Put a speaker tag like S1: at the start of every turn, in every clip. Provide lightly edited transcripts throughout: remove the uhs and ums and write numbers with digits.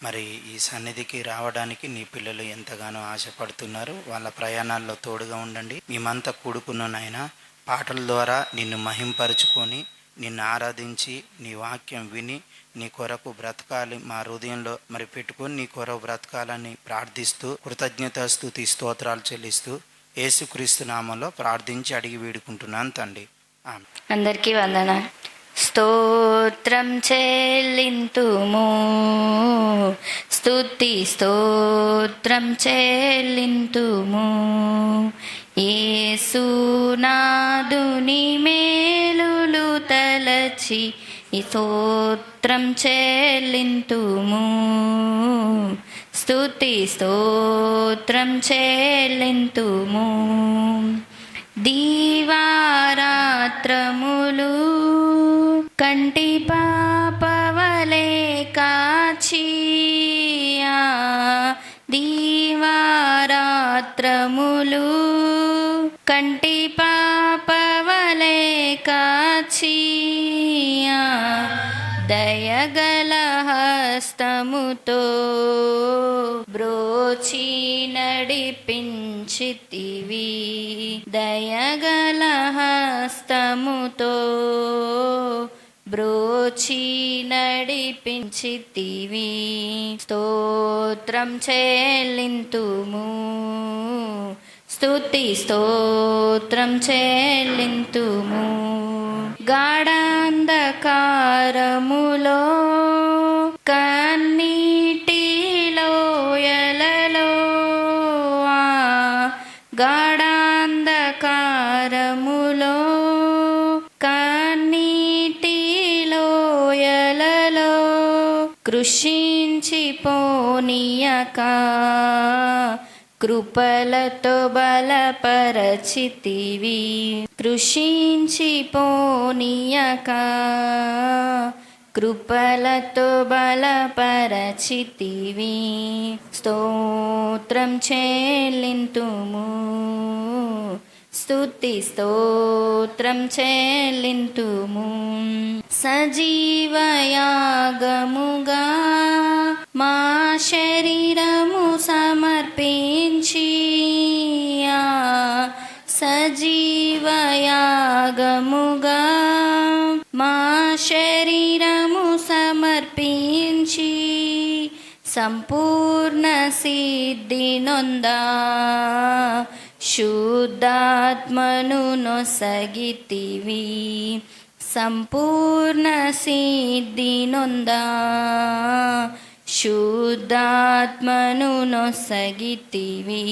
S1: మరి ఈ సన్నిధికి రావడానికి నీ పిల్లలు ఎంతగానో ఆశపడుతున్నారు. వాళ్ళ ప్రయాణాల్లో తోడుగా ఉండండి. మేమంతా కూడుకున్న నాయన పాటల ద్వారా నిన్ను మహింపరుచుకొని నిన్ను ఆరాధించి నీ వాక్యం విని నీ కొరకు బ్రతకాలి మా హృదయంలో మరి పెట్టుకొని నీ కొరకు బ్రతకాలని ప్రార్థిస్తూ కృతజ్ఞతాస్తుతి స్తోత్రాలు చెల్లిస్తూ యేసుక్రీస్తు నామంలో ప్రార్థించి అడిగి వేడుకుంటున్నాను తండ్రి.
S2: అందరికీ వందనాలు. స్తోత్రం చెల్లింతుము, స్తుతి స్తోత్రం చెల్లింతుము, యేసునాదుని మేలులు తలచి స్తోత్రం చెల్లింతుము, స్తుతి స్తోత్రం చెల్లింతుము. దీవారాత్రములు కంటి పాపవలే కాచియా, దీవారాత్రములు కంటి పాపవలే కాచియా, దయగల హస్తముతో బ్రోచి నడిపించితివి, దయగల హస్తముతో బ్రోచి నడిపించితివి. స్తోత్రం చెల్లింతుము, స్తుతి స్తోత్రం చెల్లింతుము. గాఢాంధకారములో కన్నీటిలో ఎలలో, గాఢాంధకారములో కన్నీటిలో ఎలలో కృషించిపోనీయక కృపలతో బలపరచితివి, కృషించిపోనీయక కృపలతో బలపరచితివి. స్తోత్రం చెల్లింతుము, స్తుతి స్తోత్రం చెల్లింతుము. సజీవయాగముగా మా శరీరము సమర్పించి, సజీవయాగముగా మా శరీరము సమర్పించి సంపూర్ణ సిద్ధి నొందా శుద్ధాత్మను నొసగితివి, సంపూర్ణ సిద్ధి నొందా శుద్ధాత్మను నొసగితివి.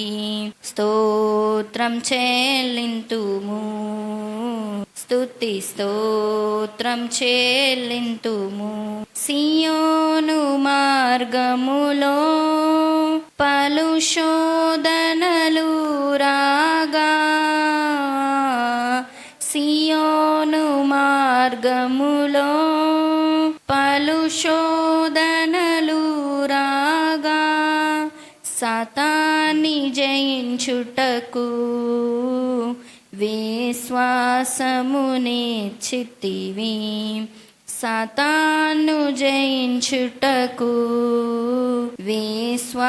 S2: స్తోత్రం చెల్లింతుము, స్తుతి స్తోత్రం చెల్లింతుము. సియోను మార్గములో పలు శోధనలు రాగా, సియోను మార్గములో పలు శోధనలు రాగా, సాతాన్ని జయించుటకు విశ్వాసమునిచ్చితివి, సాతాను జయించుటకు విశ్వాసమునిచ్చితివి.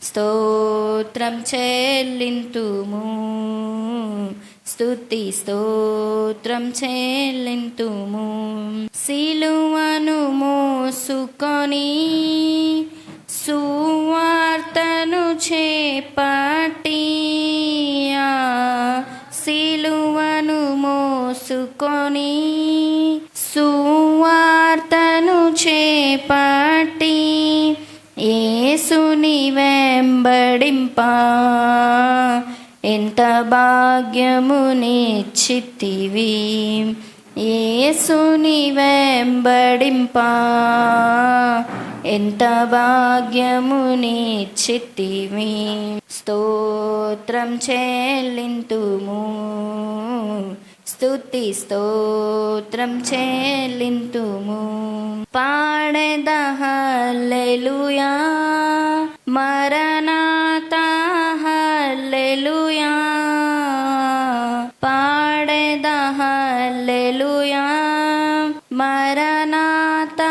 S2: స్తోత్రం చెల్లింతుము, స్తుతి స్తోత్రం చెల్లింతుము. సిలువను మోసుకొని సువార్తను చేపట్టి, సిలువను మోసుకొని సువార్తను చేపట్టి యేసుని వెంబడింప ఎంత భాగ్యమునిచ్చితివి, యేసుని వెంబడింప ఎంత భాగ్యమునిచ్చితివి. స్తోత్రం చెల్లింతుము, స్తుతి స్తోత్రం చెల్లింతుము. పాడెద హల్లెలూయా, మరణాతా హల్లెలూయా, పాడెద హల్లెలూయా, మరణాతా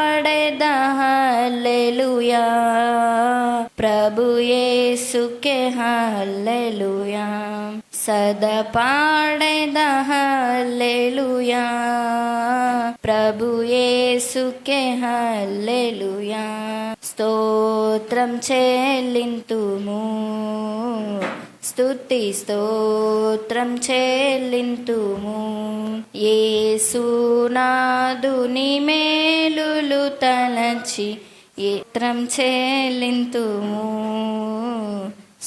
S2: పాడెద హల్లెలూయా ప్రభు యేసుకే హల్లెలూయా సదా పాడెద హల్లెలూయా ప్రభు యేసుకే హల్లెలూయా స్తోత్రం చెల్లింతుము స్తుతి స్తోత్రం చెల్లింతుము యేసునాదుని మేలులు తలచి స్తోత్రం చెల్లింతుము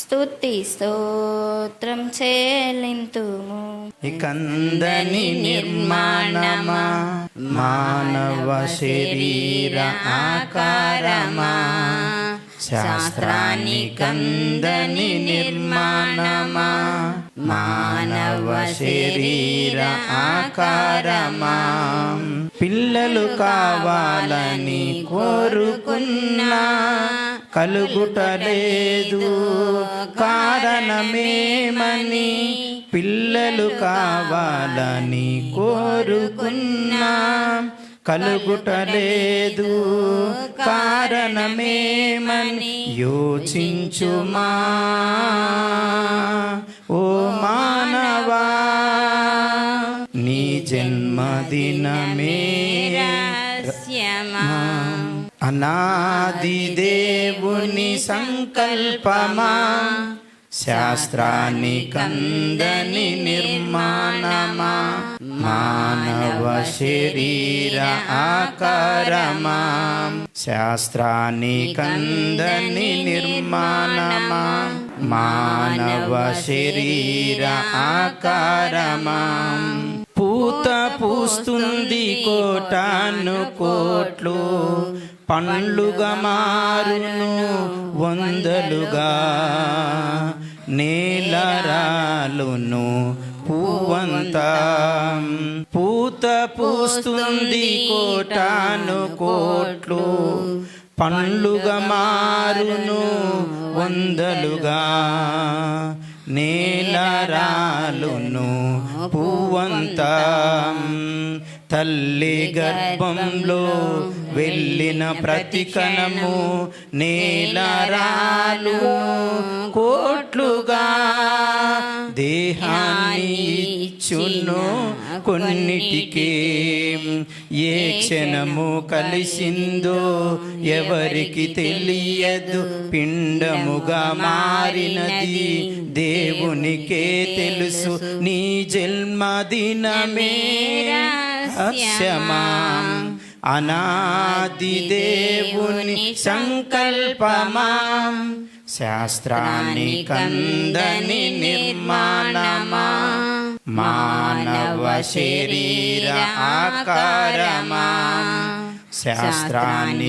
S2: స్తుతి స్తోత్రం చెల్లింతుము
S1: కందని నిర్మాణమా మానవ శరీర ఆకారమా శాస్త్రానికందని నిర్మాణమా మానవ శరీర ఆకారమా పిల్లలు కావాలని కోరుకున్నా కలుగుటలేదు కారణమేమని పిల్లలు కావాలని కోరుకున్నా కలుగుటలేదు కారణమేమని యోచించుమా ఓ మానవా నీ జన్మదినమే అనాది దేవుని సంకల్పమా శాస్త్రానికందని నిర్మాణమా మానవ శరీర ఆకారమా శాస్త్రానికందని నిర్మాణమా మానవ శరీర ఆకారమా పూత పూస్తుంది కోటాను కోట్లు పండ్లుగా మారును వందలుగా నేలరాలును పువ్వంతా పూత పూస్తుంది కోటాను కోట్లు పండ్లుగా మారును వందలుగా నేలరాలును పువ్వంతా తల్లి గర్భంలో వెళ్ళిన ప్రతి కణము నేలరాలు కోట్లుగా దేహాన్ని ఇచ్చును కొన్నిటికే ఏ క్షణము కలిసిందో ఎవరికి తెలియదు పిండముగా మారినది దేవునికే తెలుసు నీ జన్మదినమే అస్యమా అనాది దేవుని సంకల్పమా శాస్త్రానికందని నిర్మాణమా మానవ శరీర ఆకారమా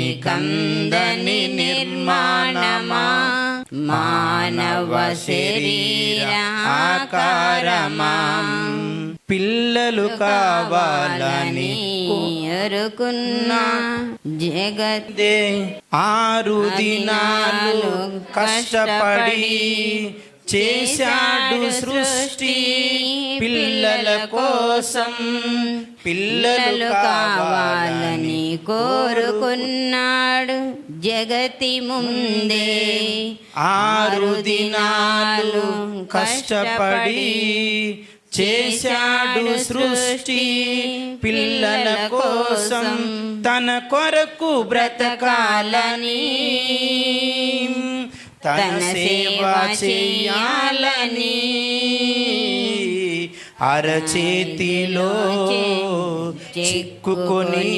S1: శాస్త్రానికందని నిర్మాణమా మానవ శరీర ఆకారమా పిల్లలు కావాలని
S2: కోరుకున్నా జగతే
S1: 6 దినాలు కష్టపడి చేశాడు సృష్టి పిల్లల కోసం పిల్లలు కావాలని
S2: కోరుకున్నాడు జగతి ముందే
S1: 6 దినాలు కష్టపడి చేశాడు సృష్టి పిల్లల కోసం తన కొరకు బ్రతకాలని తన సేవ చేయాలని అరచేతిలో చిక్కుకొని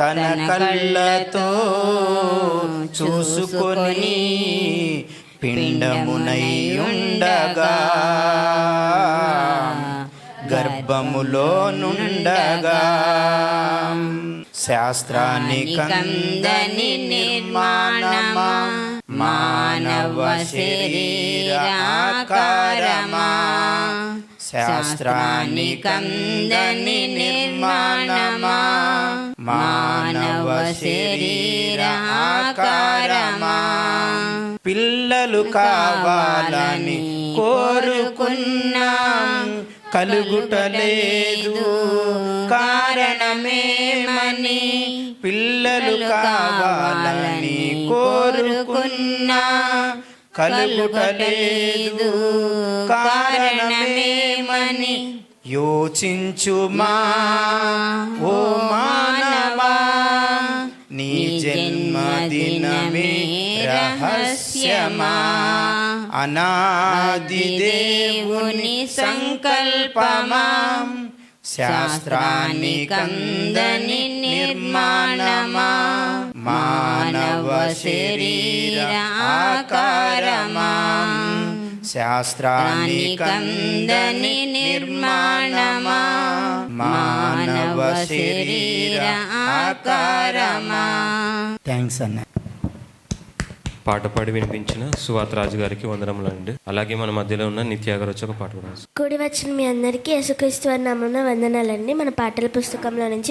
S1: తన కళ్ళతో చూసుకొని పిండమునై ఉండగా గర్భములో నుండగా శాస్త్రానికందని నిర్మాణమా మానవ శరీర ఆకారమా శాస్త్రానికందని నిర్మాణమా మానవ శరీర ఆకారమా పిల్లలు కావాలని కోరుకున్నాం కలుగుటలేదు కారణమేమని పిల్లలు కావాలని కోరుకున్నా కలుగుటలేదు కారణమేమని యోచించుమా ఓ మానవా, నీ జన్మదినమే రహస్యమా, అనాది దేవుని సంకల్పమా, శాస్త్రానికందని నిర్మాణమా, మానవ శరీర ఆకారమా, శాస్త్రానికందని నిర్మాణమా, మానవ శరీర ఆకారమా. థ్యాంక్స్ అన్న.
S3: పాట పాడి వినిపించిన సువార్త రాజు గారికి వందనములండి. అలాగే మన మధ్యలో ఉన్న నిత్య గారు వచ్చి ఒక పాట కూడా రాశారు.
S4: కూడి వచ్చిన మీ అందరికీ యేసుక్రీస్తు వారి నామమున వందనాలండి. మన పాటల పుస్తకంలో నుంచి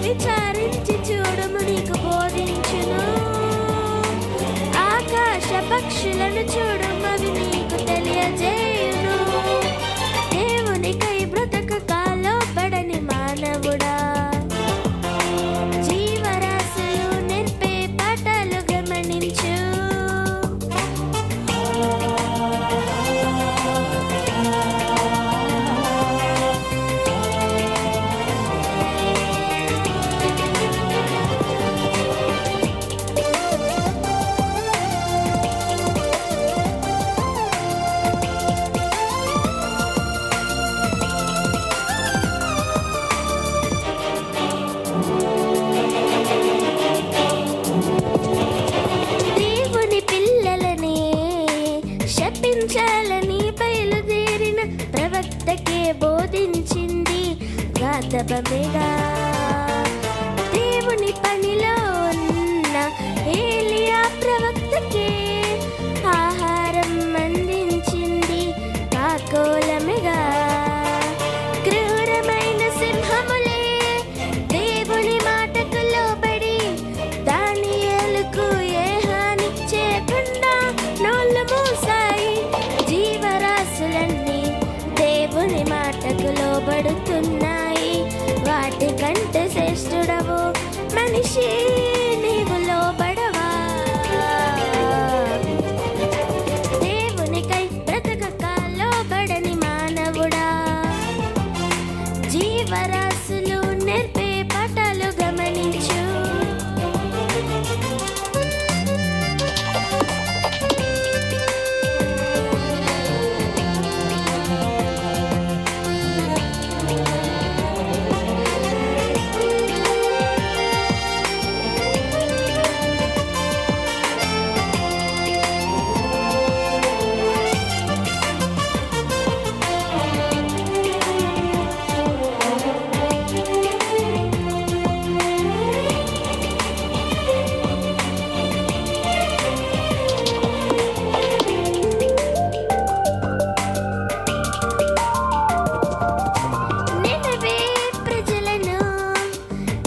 S4: విచారించి చూడము నీకు బోధించును. ఆకాశ పక్షులను చూడము అవి నీకు తెలియజేయును. దేవునికై బ్రతకక లోబడని మానవుడా, జీవరాశులు నేర్పే పాఠాలు గమనించు. శపించాలని బయలుదేరిన ప్రవక్తకే బోధించింది గాధబమేగా. దేవుని పనిలో ఉన్న ఏలియా ప్రవక్తకే ఆహారం అందించింది కాకోలమేగా. క్రూరమైన సింహములే దేవుని మాటకు లోబడి దానియేలుకు ఏ హాని చేయకుండా నోళ్ళు మూసాయి. జీవరాశులన్నీ దేవుని మాటకు లోబడుతున్నాయి. వాటి కంటే శ్రేష్ఠుడవు మనిషి, నీవు లోబడవా? దేవునికై బ్రతకక లోబడని మానవుడా, జీవరాశులు నేర్పే పాఠాలు గమనించు.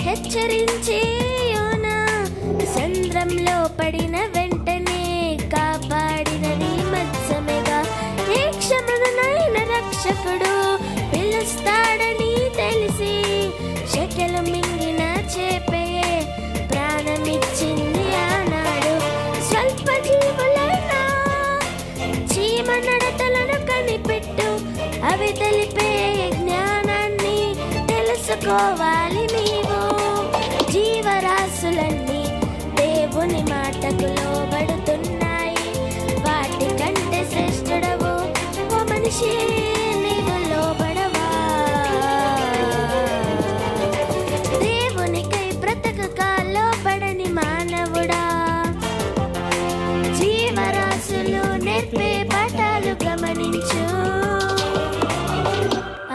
S4: హెచ్చరించి యోనా సంద్రంలో పడిన వెంటనే కాపాడినది మత్స్యమేగా. ఏ క్షమనైన రక్షకుడు పిలుస్తాడని తెలిసి శకెలు మింగిన చేపే ప్రాణమిచ్చింది ఆనాడు. తెలుసుకోవాలి నీవు. జీవరాశులన్నీ దేవుని మాటకు లోబడుతున్నాయి. వాటి కంటే శ్రేష్ఠుడవు ఓ మనిషి, నీవు లోబడవా? దేవునికై బ్రతకక లోబడని మానవుడా, జీవరాశులు నేర్పే పాఠాలు గమనించు.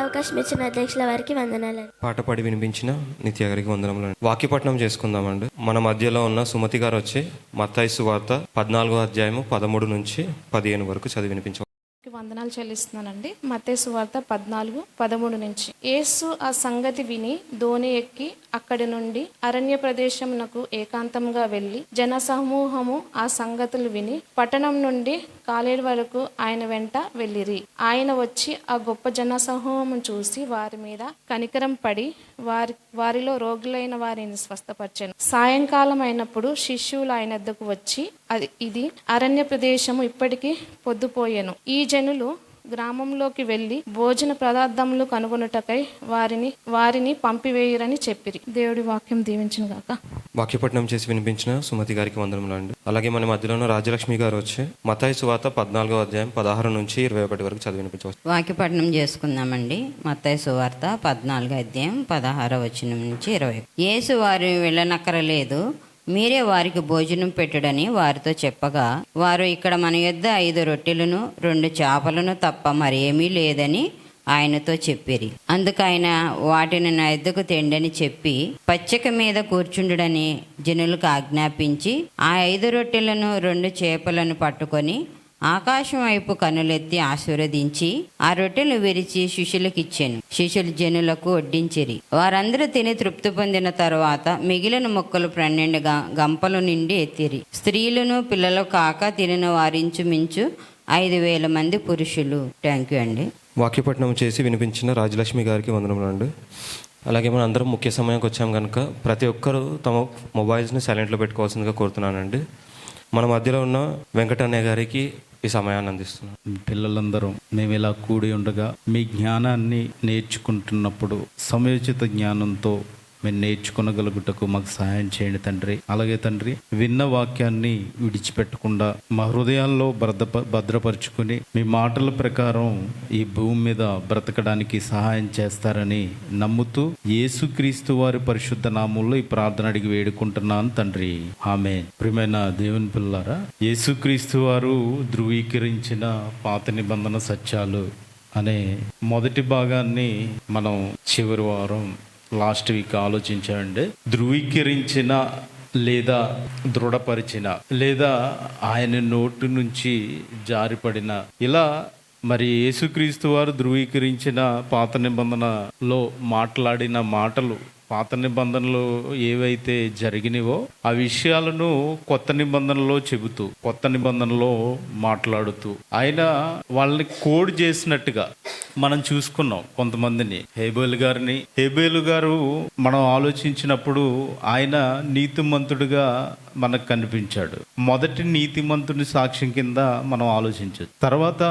S4: అవకాశం ఇచ్చిన అధ్యక్షుల వారికి వందనాలు.
S3: పాట పాడి వినిపించిన నిత్య గారికి వందనములు. వాక్యపట్నం చేసుకుందామండి. మన మధ్యలో ఉన్న సుమతి గారు వచ్చి మత్తయి సువార్త 14వ అధ్యాయము 13 నుంచి 15 వరకు చదివి వినిపించ.
S5: వందనాలు చెల్లిస్తున్నానండి. మత్తయి సువార్త 14:13 నుంచి. యేసు ఆ సంగతి విని దోణి ఎక్కి అక్కడి నుండి అరణ్య ప్రదేశమునకు ఏకాంతంగా వెళ్లి జనసమూహము ఆ సంగతులు విని పట్టణం నుండి కాలేరు వరకు ఆయన వెంట వెళ్ళిరి. ఆయన వచ్చి ఆ గొప్ప జనసమూహము చూసి వారి మీద కనికరం పడి వారిలో రోగులైన వారిని స్వస్థపరిచెను. సాయంకాలం అయినప్పుడు శిష్యులు ఆయన వద్దకు వచ్చి, ఇది అరణ్య ప్రదేశము, ఇప్పటికీ పొద్దుపోయెను. ఈ జనులు గ్రామంలోకి వెళ్లి భోజన పదార్థములు కనుగొనుటకై వారిని పంపివేయురని చెప్పిరి. దేవుడి వాక్యం దీవించును గాక.
S3: వాక్యపట్నం చేసి వినిపించిన సుమతి గారికి వందనములు అండి. అలాగే మన మధ్యలో ఉన్న రాజలక్ష్మి గారు వచ్చి మత్తయి సువార్త 14వ అధ్యాయం 16 నుంచి 21 వరకు చదివి వినిపించవచ్చు.
S2: వాక్యపట్నం చేసుకుందామండి. మత్తయి సువార్త 14వ అధ్యాయం 16వ వచనం నుంచి 20. యేసు వారు వెళ్ళనక్కరలేదు, మీరే వారికి భోజనం పెట్టుడని వారితో చెప్పగా, వారు ఇక్కడ మన యొద్ద 5 రొట్టెలను 2 చేపలను తప్ప మరేమీ లేదని ఆయనతో చెప్పిరి. అందుకు ఆయన వాటిని నా యొద్దకు తెండని చెప్పి పచ్చిక మీద కూర్చుండుడని జనులకు ఆజ్ఞాపించి ఆ 5 రొట్టెలను 2 చేపలను పట్టుకొని ఆకాశం వైపు కనులెత్తి ఆశీర్వదించి ఆ రొట్టెలు విరిచి శిష్యులకిచ్చెను. శిష్యులు జనులకు వడ్డించిరి. వారందరూ తిని తృప్తి పొందిన తరువాత మిగిలిన ముక్కలు 12 గంపలు నిండి ఎత్తిరి. స్త్రీలను పిల్లలు కాక తినిన వారించుమించు 5,000 మంది పురుషులు. థ్యాంక్ యూ అండి.
S3: వాక్యపట్నం చేసి వినిపించిన రాజలక్ష్మి గారికి వందనములు అండి. అలాగే మనం అందరం ముఖ్య సమయానికి వచ్చాం కనుక ప్రతి ఒక్కరూ తమ మొబైల్స్ని సైలెంట్లో పెట్టుకోవాల్సిందిగా కోరుతున్నానండి. మన మధ్యలో ఉన్న వెంకటన్నయ్య గారికి ఈ సమయాన్ని అందిస్తున్నాం.
S6: పిల్లలందరూ మేము ఇలా కూడి ఉండగా మీ జ్ఞానాన్ని నేర్చుకుంటున్నప్పుడు సమయోచిత జ్ఞానంతో మేము నేర్చుకొనగలుగుటకు మాకు సహాయం చేయండి తండ్రి. అలాగే తండ్రి, విన్న వాక్యాన్ని విడిచిపెట్టకుండా మా హృదయాల్లో భద్రపరుచుకుని మీ మాటల ప్రకారం ఈ భూమి మీద బ్రతకడానికి సహాయం చేస్తారని నమ్ముతూ యేసుక్రీస్తు వారి పరిశుద్ధ నామంలో ఈ ప్రార్థన అడిగి వేడుకుంటున్నాను తండ్రి, ఆమేన్. ప్రియమైన దేవుని పిల్లారా, యేసుక్రీస్తు వారు ధృవీకరించిన పాత నిబంధన సత్యాలు అనే మొదటి భాగాన్ని మనం చివరి వారం లాస్ట్ వీక్ ఆలోచించామండి. ధృవీకరించిన లేదా దృఢపరిచిన లేదా ఆయన నోటి నుంచి జారిపడిన, ఇలా మరి యేసుక్రీస్తు వారు ధృవీకరించిన పాత నిబంధనలో మాట్లాడిన మాటలు, పాత నిబంధనలు ఏవైతే జరిగినవో ఆ విషయాలను కొత్త నిబంధనలో చెబుతూ, కొత్త నిబంధనలో మాట్లాడుతూ ఆయన వాళ్ళని కోడ్ చేసినట్టుగా మనం చూసుకున్నాం. కొంతమందిని హేబేలు గారు మనం ఆలోచించినప్పుడు ఆయన నీతిమంతుడిగా మనకు కనిపించాడు. మొదటి నీతిమంతుని సాక్ష్యం కింద మనం ఆలోచించచ్చు. తర్వాత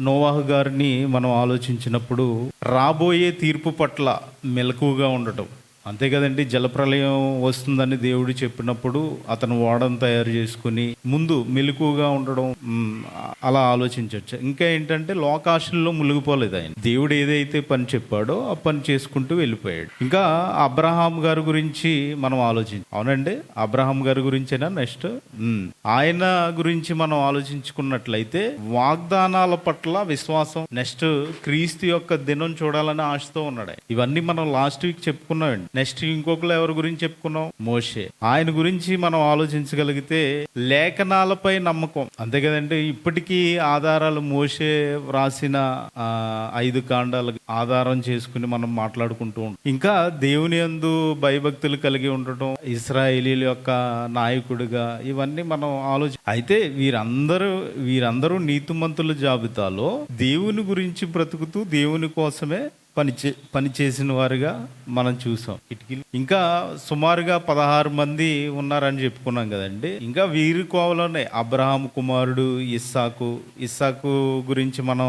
S6: నోవాహు గారిని మనం ఆలోచించినప్పుడు రాబోయే తీర్పు పట్ల మెలకువగా ఉండటం, అంతే కదండి. జలప్రలయం వస్తుందని దేవుడు చెప్పినప్పుడు అతను ఓడను తయారు చేసుకుని ముందు మెలకువగా ఉండడం, అలా ఆలోచించవచ్చు. ఇంకా ఏంటంటే లోకాశల్లో మునిగిపోలేదు ఆయన. దేవుడు ఏదైతే పని చెప్పాడో ఆ పని చేసుకుంటూ వెళ్ళిపోయాడు. ఇంకా అబ్రహాం గారి గురించి మనం అవునండి, అబ్రహాం గారి గురించేనా నెక్స్ట్ ఆయన గురించి మనం ఆలోచించుకున్నట్లయితే వాగ్దానాల పట్ల విశ్వాసం, నెక్స్ట్ క్రీస్తు యొక్క దినం చూడాలని ఆశతో ఉన్నాడు. ఇవన్నీ మనం లాస్ట్ వీక్ చెప్పుకున్నామండి. నెక్స్ట్ ఇంకొకరు ఎవరి గురించి చెప్పుకున్నాం? మోషే. ఆయన గురించి మనం ఆలోచించగలిగితే లేఖనాలపై నమ్మకం, అంతే కదండి. ఇప్పటికీ ఆధారాలు మోషే రాసిన 5 కాండాలు ఆధారం చేసుకుని మనం మాట్లాడుకుంటూ ఉంటాం. ఇంకా దేవుని యందు భయభక్తులు కలిగి ఉండటం, ఇశ్రాయేలీల యొక్క నాయకుడిగా, ఇవన్నీ మనం అయితే వీరందరూ నీతిమంతుల జాబితాలో దేవుని గురించి బ్రతుకుతూ దేవుని కోసమే పని చేసిన వారుగా మనం చూసాం. కిటికీలు ఇంకా సుమారుగా 16 మంది ఉన్నారని చెప్పుకున్నాం కదండి. ఇంకా వీరి కోవలోనే అబ్రహాం కుమారుడు ఇస్సాకు గురించి మనం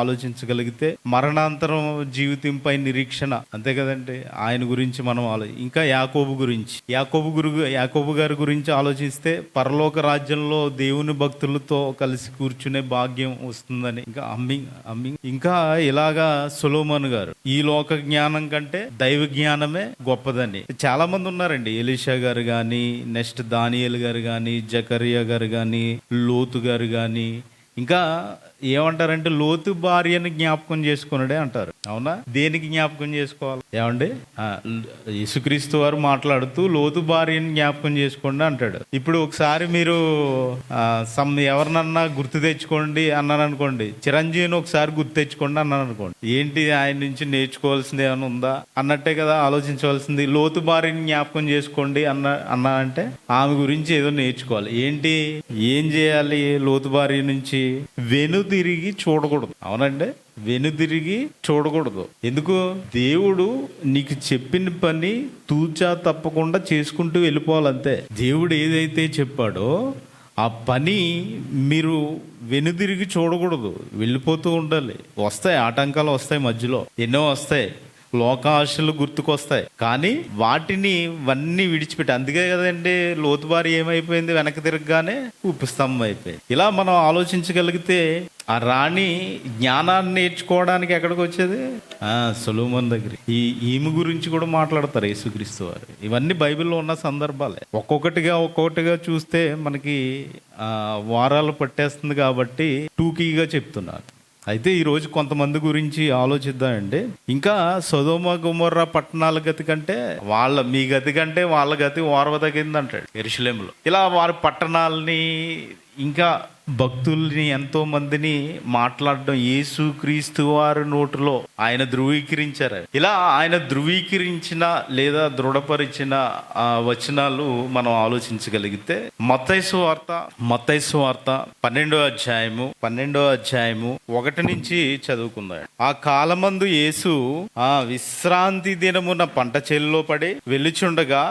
S6: ఆలోచించగలిగితే మరణాంతరం జీవితంపై నిరీక్షణ, అంతే కదండి. ఆయన గురించి మనం ఇంకా యాకోబు గారి గురించి ఆలోచిస్తే పరలోక రాజ్యంలో దేవుని భక్తులతో కలిసి కూర్చునే భాగ్యం వస్తుందని. ఇంకా ఇలాగా సొలొమోను గారు ఈ లోక జ్ఞానం కంటే దైవ జ్ఞానమే గొప్పదని చాలా మంది ఉన్నారండి. ఎలీషా గారు గాని, నెక్స్ట్ దానియేలు గారు గాని, జకరియా గారు గాని, లోతు గారు గాని, ఇంకా ఏమంటారంటే లోతు భార్యని జ్ఞాపకం చేసుకున్నాడే అంటారు. అవునా? దేనికి జ్ఞాపకం చేసుకోవాలి ఏమండి? యేసుక్రీస్తు వారు మాట్లాడుతూ లోతు భార్యని జ్ఞాపకం చేసుకోండి అంటాడు. ఇప్పుడు ఒకసారి మీరు ఎవరినన్నా గుర్తు తెచ్చుకోండి అన్నాను అనుకోండి, చిరంజీవిని ఒకసారి గుర్తు తెచ్చుకోండి అన్నాను అనుకోండి, ఏంటి ఆయన నుంచి నేర్చుకోవాల్సింది ఏమైనా ఉందా అన్నట్టే కదా ఆలోచించవలసింది. లోతు భార్యని జ్ఞాపకం చేసుకోండి అన్నా అంటే ఆమె గురించి ఏదో నేర్చుకోవాలి. ఏంటి, ఏం చేయాలి? లోతు భార్య నుంచి వెనుదిరిగి చూడకూడదు. అవునండి, వెనుదిరిగి చూడకూడదు. ఎందుకు? దేవుడు నీకు చెప్పిన పని తూచా తప్పకుండా చేసుకుంటూ వెళ్ళిపోవాలంతే. దేవుడు ఏదైతే చెప్పాడో ఆ పని మీరు వెనుదిరిగి చూడకూడదు, వెళ్ళిపోతూ ఉండాలి. వస్తాయి ఆటంకాలు, వస్తాయి, మధ్యలో ఎన్నో వస్తాయి, లోకాశలు గుర్తుకొస్తాయి, కానీ వాటిని ఇవన్నీ విడిచిపెట్టి. అందుకే కదండి లోతు భార్య ఏమైపోయింది, వెనక్కి తిరగగానే ఉప్పు స్తంభం అయిపోయింది. ఇలా మనం ఆలోచించగలిగితే ఆ రాణి జ్ఞానాన్ని నేర్చుకోవడానికి ఎక్కడికి వచ్చేది? సొలొమోను దగ్గర. ఈమె గురించి కూడా మాట్లాడతారు యేసుక్రీస్తు వారు. ఇవన్నీ బైబిల్లో ఉన్న సందర్భాలే. ఒక్కొక్కటిగా చూస్తే మనకి వారాలు పట్టేస్తుంది కాబట్టి టూకీగా చెప్తున్నారు. అయితే ఈరోజు కొంతమంది గురించి ఆలోచిద్దామండి. ఇంకా సొదొమ గొమొర్రా పట్టణాల గతి కంటే మీ గతి కంటే వాళ్ళ గతి ఓర్వదగింది అంటాడు యెరూషలేములో. ఇలా వారి పట్టణాలని ఇంకా భక్తుల్ని ఎంతో మందిని మాట్లాడడం యేసుక్రీస్తు వారి నోటిలో ఆయన ధృవీకరించారు. ఇలా ఆయన ధృవీకరించిన లేదా దృఢపరిచిన వచనాలు మనం ఆలోచించగలిగితే మత్తయి సువార్త 12వ అధ్యాయము 1 నుంచి చదువుకుందాం. ఆ కాలమందు యేసు విశ్రాంతి దినమున పంట చేల్లో పడి వెళ్ళుచుండగా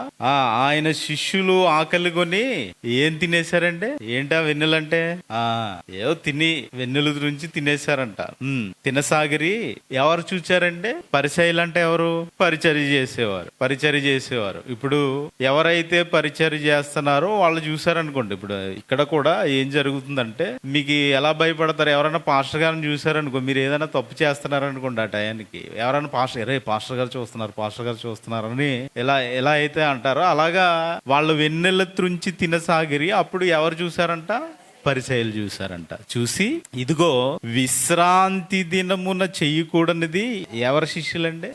S6: ఆయన శిష్యులు ఆకలిగొని ఏం తినేశారంటే, ఏంటా వెన్నెలంటే ఏదో వెన్నెల నుంచి తినేశారంట. తినసాగిరి ఎవరు చూచారంటే పరిచర్యలు అంటే ఎవరు? పరిచర్య చేసేవారు. ఇప్పుడు ఎవరైతే పరిచర్య చేస్తున్నారో వాళ్ళు చూసారనుకోండి. ఇప్పుడు ఇక్కడ కూడా ఏం జరుగుతుందంటే, మీకు ఎలా భయపడతారు? ఎవరైనా పాస్టర్ గారిని చూసారనుకో, మీరు ఏదైనా తప్పు చేస్తున్నారనుకోండి, ఆ టయానికి ఎవరైనా పాస్టర్ గారు చూస్తున్నారని ఎలా అయితే అంటారో అలాగా వాళ్ళు వెన్నెల త్రుంచి తినసాగిరి. అప్పుడు ఎవరు చూసారంట? పరిచర్యలు చూసారంట. చూసి ఇదిగో విశ్రాంతి దినమున చెయ్యకూడనిది ఎవరి శిష్యులండి?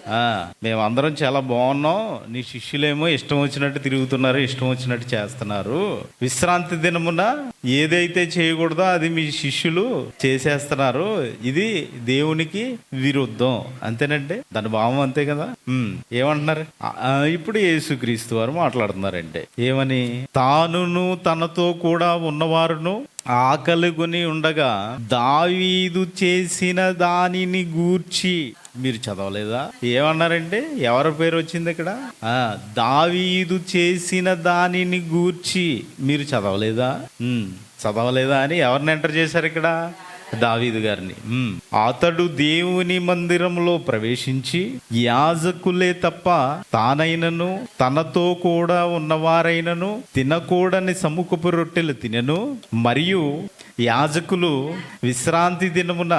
S6: మేమందరం చాలా బాగున్నాం, నీ శిష్యులేమో ఇష్టం వచ్చినట్టు తిరుగుతున్నారు, ఇష్టం వచ్చినట్టు చేస్తున్నారు. విశ్రాంతి దినమున ఏదైతే చేయకూడదో అది మీ శిష్యులు చేసేస్తున్నారు. ఇది దేవునికి విరుద్ధం. అంతేనండి, దాని భావం అంతే కదా. ఏమంటున్నారు? ఇప్పుడు యేసుక్రీస్తు వారు మాట్లాడుతున్నారంటే ఏమని? తానును తనతో కూడా ఉన్నవారును ఆకలిగొని ఉండగా దావీదు చేసిన దానిని గూర్చి మీరు చదవలేదా? ఏమన్నారంటే ఎవరి పేరు వచ్చింది ఇక్కడ? దావీదు చేసిన దానిని గూర్చి మీరు చదవలేదా అని ఎవరిని ఎంటర్ చేశారు ఇక్కడ? దావీదు గారిని. అతడు దేవుని మందిరంలో ప్రవేశించి యాజకులే తప్ప తానైనను తనతో కూడా ఉన్నవారైనను తినకూడని సముఖపు రొట్టెలు తినెను. మరియు యాజకులు విశ్రాంతి దినమున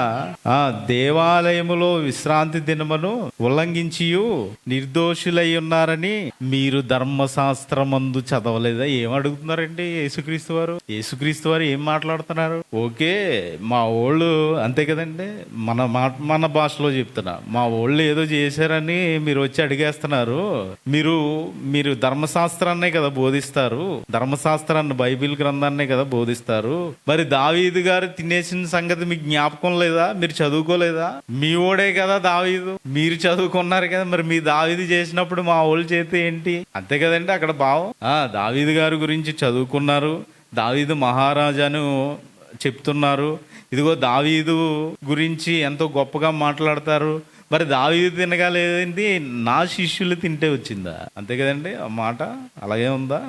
S6: దేవాలయములో విశ్రాంతి దినమును ఉల్లంఘించియు నిర్దోషులై ఉన్నారని మీరు ధర్మశాస్త్రమందు చదవలేదా? ఏం అడుగుతున్నారండి యేసుక్రీస్తు వారు ఏం మాట్లాడుతున్నారు? ఓకే, మా వాళ్ళు అంతే కదండి, మన భాషలో చెప్తున్నా, మా వాళ్ళు ఏదో చేశారని మీరు వచ్చి అడిగేస్తున్నారు. మీరు ధర్మశాస్త్రాన్నే కదా బోధిస్తారు, ధర్మశాస్త్రాన్ని బైబిల్ గ్రంథాన్నే కదా బోధిస్తారు. మరి దావీదు గారు తినేసిన సంగతి మీకు జ్ఞాపకం లేదా? మీరు చదువుకోలేదా? మీ ఓడే కదా దావీదు, మీరు చదువుకున్నారు కదా. మరి మీ దావీదు చేసినప్పుడు మా ఓళ్ళు చేస్తే ఏంటి? అంతే కదండి అక్కడ భావం. దావీదు గారి గురించి చదువుకున్నారు, దావీదు మహారాజాను చెప్తున్నారు. ఇదిగో దావీదు గురించి ఎంతో గొప్పగా మాట్లాడతారు. మరి దావీదు తినగలేదండి, నా శిష్యులు తింటే వచ్చిందా? అంతే కదండి ఆ మాట, అలాగే ఉందా?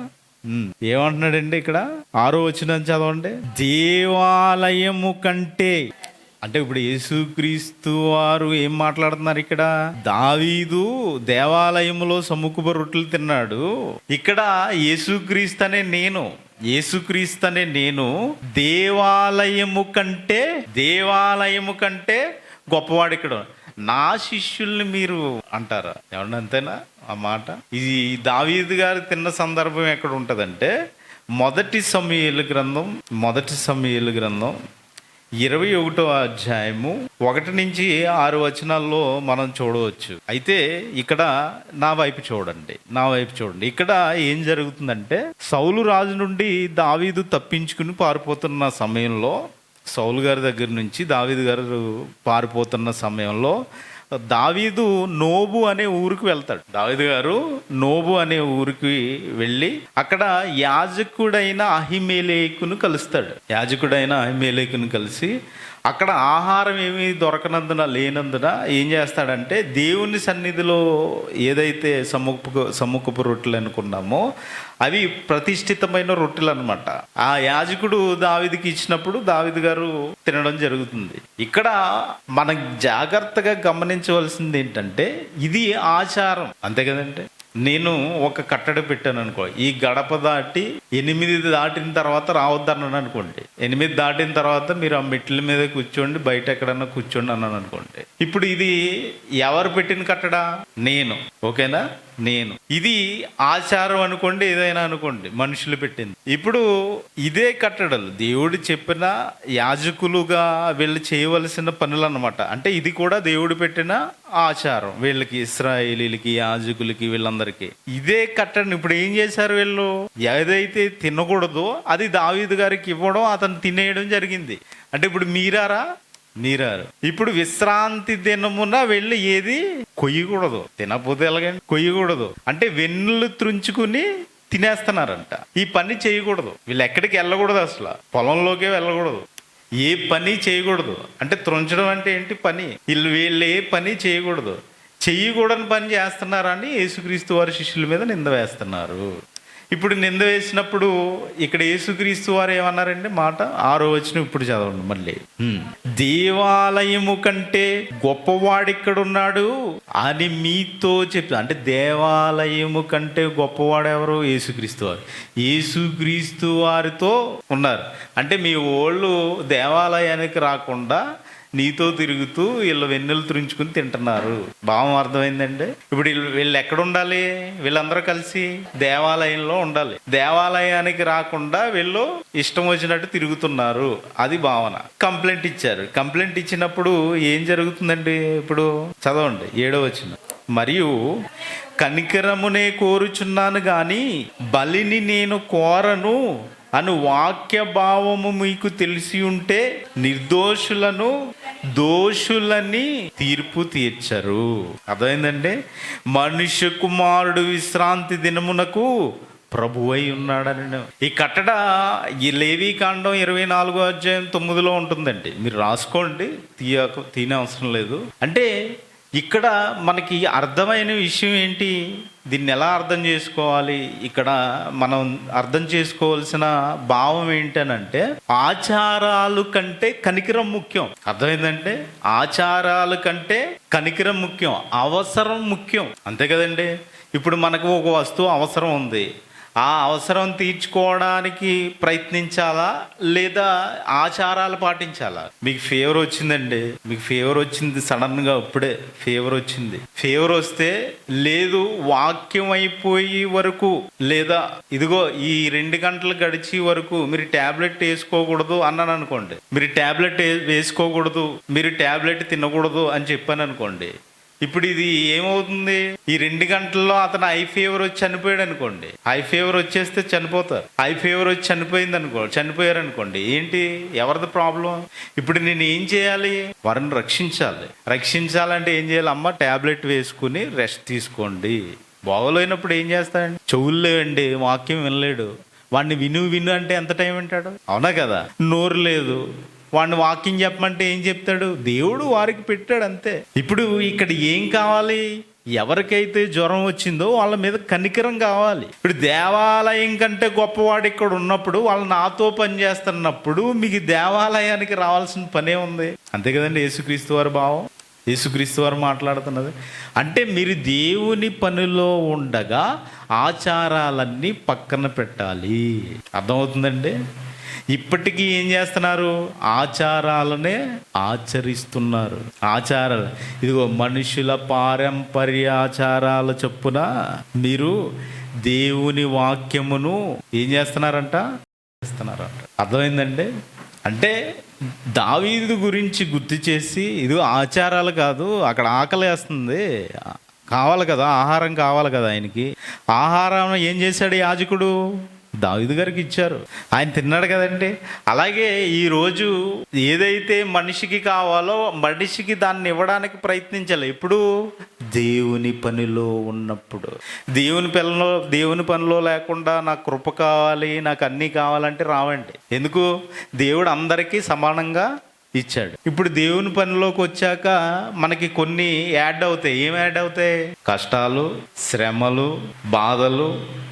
S6: ఏమంటున్నాడండి ఇక్కడ 6వ వచనం చదవండి. దేవాలయము కంటే, అంటే ఇప్పుడు యేసుక్రీస్తు వారు ఏం మాట్లాడుతున్నారు ఇక్కడ? దావీదు దేవాలయములో సముఖపు రొట్టెలు తిన్నాడు, ఇక్కడ యేసుక్రీస్తు అనే నేను దేవాలయము కంటే గొప్పవాడు ఇక్కడ. నా శిష్యుల్ని మీరు అంటారా? ఏమన్నా అంతేనా ఆ మాట? ఇది దావీదు గారు తిన్న సందర్భం ఎక్కడ ఉంటుందంటే మొదటి సమూయేలు గ్రంథం 21వ అధ్యాయము 1 నుంచి 6 వచనాల్లో మనం చూడవచ్చు. అయితే ఇక్కడ నా వైపు చూడండి. ఇక్కడ ఏం జరుగుతుందంటే, సౌలు రాజు నుండి దావీదు తప్పించుకుని పారిపోతున్న సమయంలో, సౌలు గారి దగ్గర నుంచి దావీదు గారు పారిపోతున్న సమయంలో దావీదు నోబు అనే ఊరికి వెళ్తాడు. దావీదు గారు నోబు అనే ఊరికి వెళ్ళి అక్కడ యాజకుడైన అహిమెలెకును కలిసి అక్కడ ఆహారం ఏమీ లేనందున ఏం చేస్తాడంటే, దేవుని సన్నిధిలో ఏదైతే సముఖపు రొట్టెలు అనుకున్నామో అవి ప్రతిష్ఠితమైన రొట్టెలు అనమాట. ఆ యాజకుడు దావీదుకి ఇచ్చినప్పుడు దావీదు గారు తినడం జరుగుతుంది. ఇక్కడ మనం జాగ్రత్తగా గమనించవలసింది ఏంటంటే, ఇది ఆచారం, అంతే కదంటే. నేను ఒక కట్టడి పెట్టాను అనుకో, ఈ గడప దాటి 8 దాటిన తర్వాత రావద్దన్నాను అనుకోండి, 8 దాటిన తర్వాత మీరు ఆ మెట్ల మీద కూర్చోండి, బయట ఎక్కడన్నా కూర్చోండి అన్నాను అనుకోండి. ఇప్పుడు ఇది ఎవరు పెట్టిన కట్టడా? నేను. ఓకేనా? నేను. ఇది ఆచారం అనుకోండి, ఏదైనా అనుకోండి, మనుషులు పెట్టింది. ఇప్పుడు ఇదే కట్టడలు దేవుడు చెప్పిన యాజకులుగా వీళ్ళు చేయవలసిన పనులు అన్నమాట. అంటే ఇది కూడా దేవుడు పెట్టిన ఆచారం వీళ్ళకి, ఇశ్రాయేలీలకి, యాజకులకి, వీళ్ళందరికీ ఇదే కట్టడిని. ఇప్పుడు ఏం చేశారు వీళ్ళు? ఏదైతే తినకూడదో అది దావీదు గారికి ఇవ్వడం, అతను తినేయడం జరిగింది. అంటే ఇప్పుడు మీరారు. ఇప్పుడు విశ్రాంతి దినమున వెళ్ళి ఏది కొయ్యకూడదు, తినకపోతే ఎలాగండి, కొయ్యకూడదు. అంటే వెన్నులు త్రుంచుకుని తినేస్తున్నారంట. ఈ పని చేయకూడదు, వీళ్ళు ఎక్కడికి వెళ్ళకూడదు, అసలు పొలంలోకే వెళ్ళకూడదు, ఏ పని చేయకూడదు. అంటే త్రుంచడం అంటే ఏంటి? పని. వీళ్ళు ఏ పని చేయకూడదు. చెయ్యకూడని పని చేస్తున్నారని యేసుక్రీస్తు వారి శిష్యుల మీద నింద వేస్తున్నారు. ఇప్పుడు నింద వేసినప్పుడు ఇక్కడ యేసుక్రీస్తు వారు ఏమన్నారండి మాట? 6వ వచనం ఇప్పుడు చదవండి మళ్ళీ. దేవాలయము కంటే గొప్పవాడిక్కడున్నాడు అని మీతో చెప్పి, అంటే దేవాలయము కంటే గొప్పవాడు ఎవరు? యేసుక్రీస్తు వారు. యేసుక్రీస్తు వారితో ఉన్నారు. అంటే మీ వాళ్ళు దేవాలయానికి రాకుండా నీతో తిరుగుతూ వీళ్ళు వెన్నెలు తురించుకుని తింటున్నారు. భావం అర్థమైందండి? ఇప్పుడు వీళ్ళు ఎక్కడ ఉండాలి? వీళ్ళందరూ కలిసి దేవాలయంలో ఉండాలి. దేవాలయానికి రాకుండా వీళ్ళు ఇష్టం వచ్చినట్టు తిరుగుతున్నారు, అది భావన. కంప్లైంట్ ఇచ్చారు. కంప్లైంట్ ఇచ్చినప్పుడు ఏం జరుగుతుందండి? ఇప్పుడు చదవండి 7వ వచనం. మరియు కనికరమునే కోరుచున్నాను గాని బలిని నేను కోరను అను వాక్య భావము మీకు తెలిసి ఉంటే నిర్దోషులను దోషులని తీర్పు తీర్చరు. అర్థమైందండి? మనుష్య కుమారుడు విశ్రాంతి దినమునకు ప్రభువై ఉన్నాడని. ఈ కట్టడ ఈ లేవీకాండం 24వ అధ్యాయం 9లో ఉంటుందండి. మీరు రాసుకోండి, తీనే అవసరం లేదు. అంటే ఇక్కడ మనకి అర్థమైన విషయం ఏంటి? దీన్ని ఎలా అర్థం చేసుకోవాలి? ఇక్కడ మనం అర్థం చేసుకోవాల్సిన భావం ఏంటనంటే, ఆచారాలు కంటే కనికరం ముఖ్యం. అర్థమైందంటే, ఆచారాల కంటే కనికరం ముఖ్యం, అవసరం ముఖ్యం. అంతే కదండి? ఇప్పుడు మనకు ఒక వస్తువు అవసరం ఉంది, ఆ అవసరం తీర్చుకోవడానికి ప్రయత్నించాలా లేదా ఆచారాలు పాటించాలా? మీకు ఫీవర్ వచ్చిందండి, మీకు ఫీవర్ వచ్చింది సడన్గా, ఇప్పుడే ఫీవర్ వచ్చింది. ఫీవర్ వస్తే లేదు వాక్యం అయిపోయి వరకు లేదా ఇదిగో ఈ 2 గంటలు గడిచి వరకు మీరు ట్యాబ్లెట్ వేసుకోకూడదు అన్నాను అనుకోండి, మీరు ట్యాబ్లెట్ వేసుకోకూడదు, మీరు ట్యాబ్లెట్ తినకూడదు అని చెప్పాను అనుకోండి. ఇప్పుడు ఇది ఏమవుతుంది? ఈ 2 గంటల్లో అతను హై ఫీవర్ వచ్చి చనిపోయాడు అనుకోండి, హై ఫీవర్ వచ్చేస్తే చనిపోతారు. హై ఫీవర్ వచ్చి చనిపోయారు అనుకోండి, ఏంటి? ఎవరిది ప్రాబ్లం? ఇప్పుడు నేను ఏం చేయాలి? వారిని రక్షించాలంటే ఏం చేయాలి? అమ్మ ట్యాబ్లెట్ వేసుకుని రెస్ట్ తీసుకోండి. బాగోలేనప్పుడు ఏం చేస్తాడండి? చెవులు లేవండి, వాక్యం వినలేడు. వాడిని విను అంటే ఎంత టైం వింటాడు? అవునా కదా? నోరు లేదు, వాడిని వాకింగ్ చెప్పమంటే ఏం చెప్తాడు? దేవుడు వారికి పెట్టాడు అంతే. ఇప్పుడు ఇక్కడ ఏం కావాలి? ఎవరికైతే జ్వరం వచ్చిందో వాళ్ళ మీద కనికరం కావాలి. ఇప్పుడు దేవాలయం కంటే గొప్పవాడు ఇక్కడ ఉన్నప్పుడు వాళ్ళు నాతో పనిచేస్తున్నప్పుడు మీకు దేవాలయానికి రావాల్సిన పనే ఉంది. అంతే కదండి యేసుక్రీస్తు వారి భావం, యేసుక్రీస్తు వారు మాట్లాడుతున్నది. అంటే మీరు దేవుని పనిలో ఉండగా ఆచారాలన్నీ పక్కన పెట్టాలి. అర్థమవుతుందండి? ఇప్పటికీ ఏం చేస్తున్నారు? ఆచారాలనే ఆచరిస్తున్నారు. ఆచారాలు, ఇదిగో మనుషుల పారంపర్య ఆచారాల చొప్పున మీరు దేవుని వాక్యమును ఏం చేస్తున్నారంట? అర్థమైందండి? అంటే దావీదు గురించి గుర్తు చేసి, ఇదిగో ఆచారాలు కాదు, అక్కడ ఆకలి వేస్తుంది, కావాలి కదా, ఆహారం కావాలి కదా. ఆయనకి ఆహారం ఏం చేశాడు యాజకుడు? దావీదు గారికి ఇచ్చారు, ఆయన తిన్నాడు కదండి. అలాగే ఈరోజు ఏదైతే మనిషికి కావాలో మనిషికి దాన్ని ఇవ్వడానికి ప్రయత్నించాలి. ఇప్పుడు దేవుని పనిలో ఉన్నప్పుడు, దేవుని పనిలో లేకుండా నాకు కృప కావాలి, నాకు అన్నీ కావాలంటే రావండి. ఎందుకు? దేవుడు అందరికీ సమానంగా ఇచ్చాడు. ఇప్పుడు దేవుని పనిలోకి వచ్చాక మనకి కొన్ని యాడ్ అవుతాయి. ఏం యాడ్ అవుతాయి? కష్టాలు, శ్రమలు, బాధలు,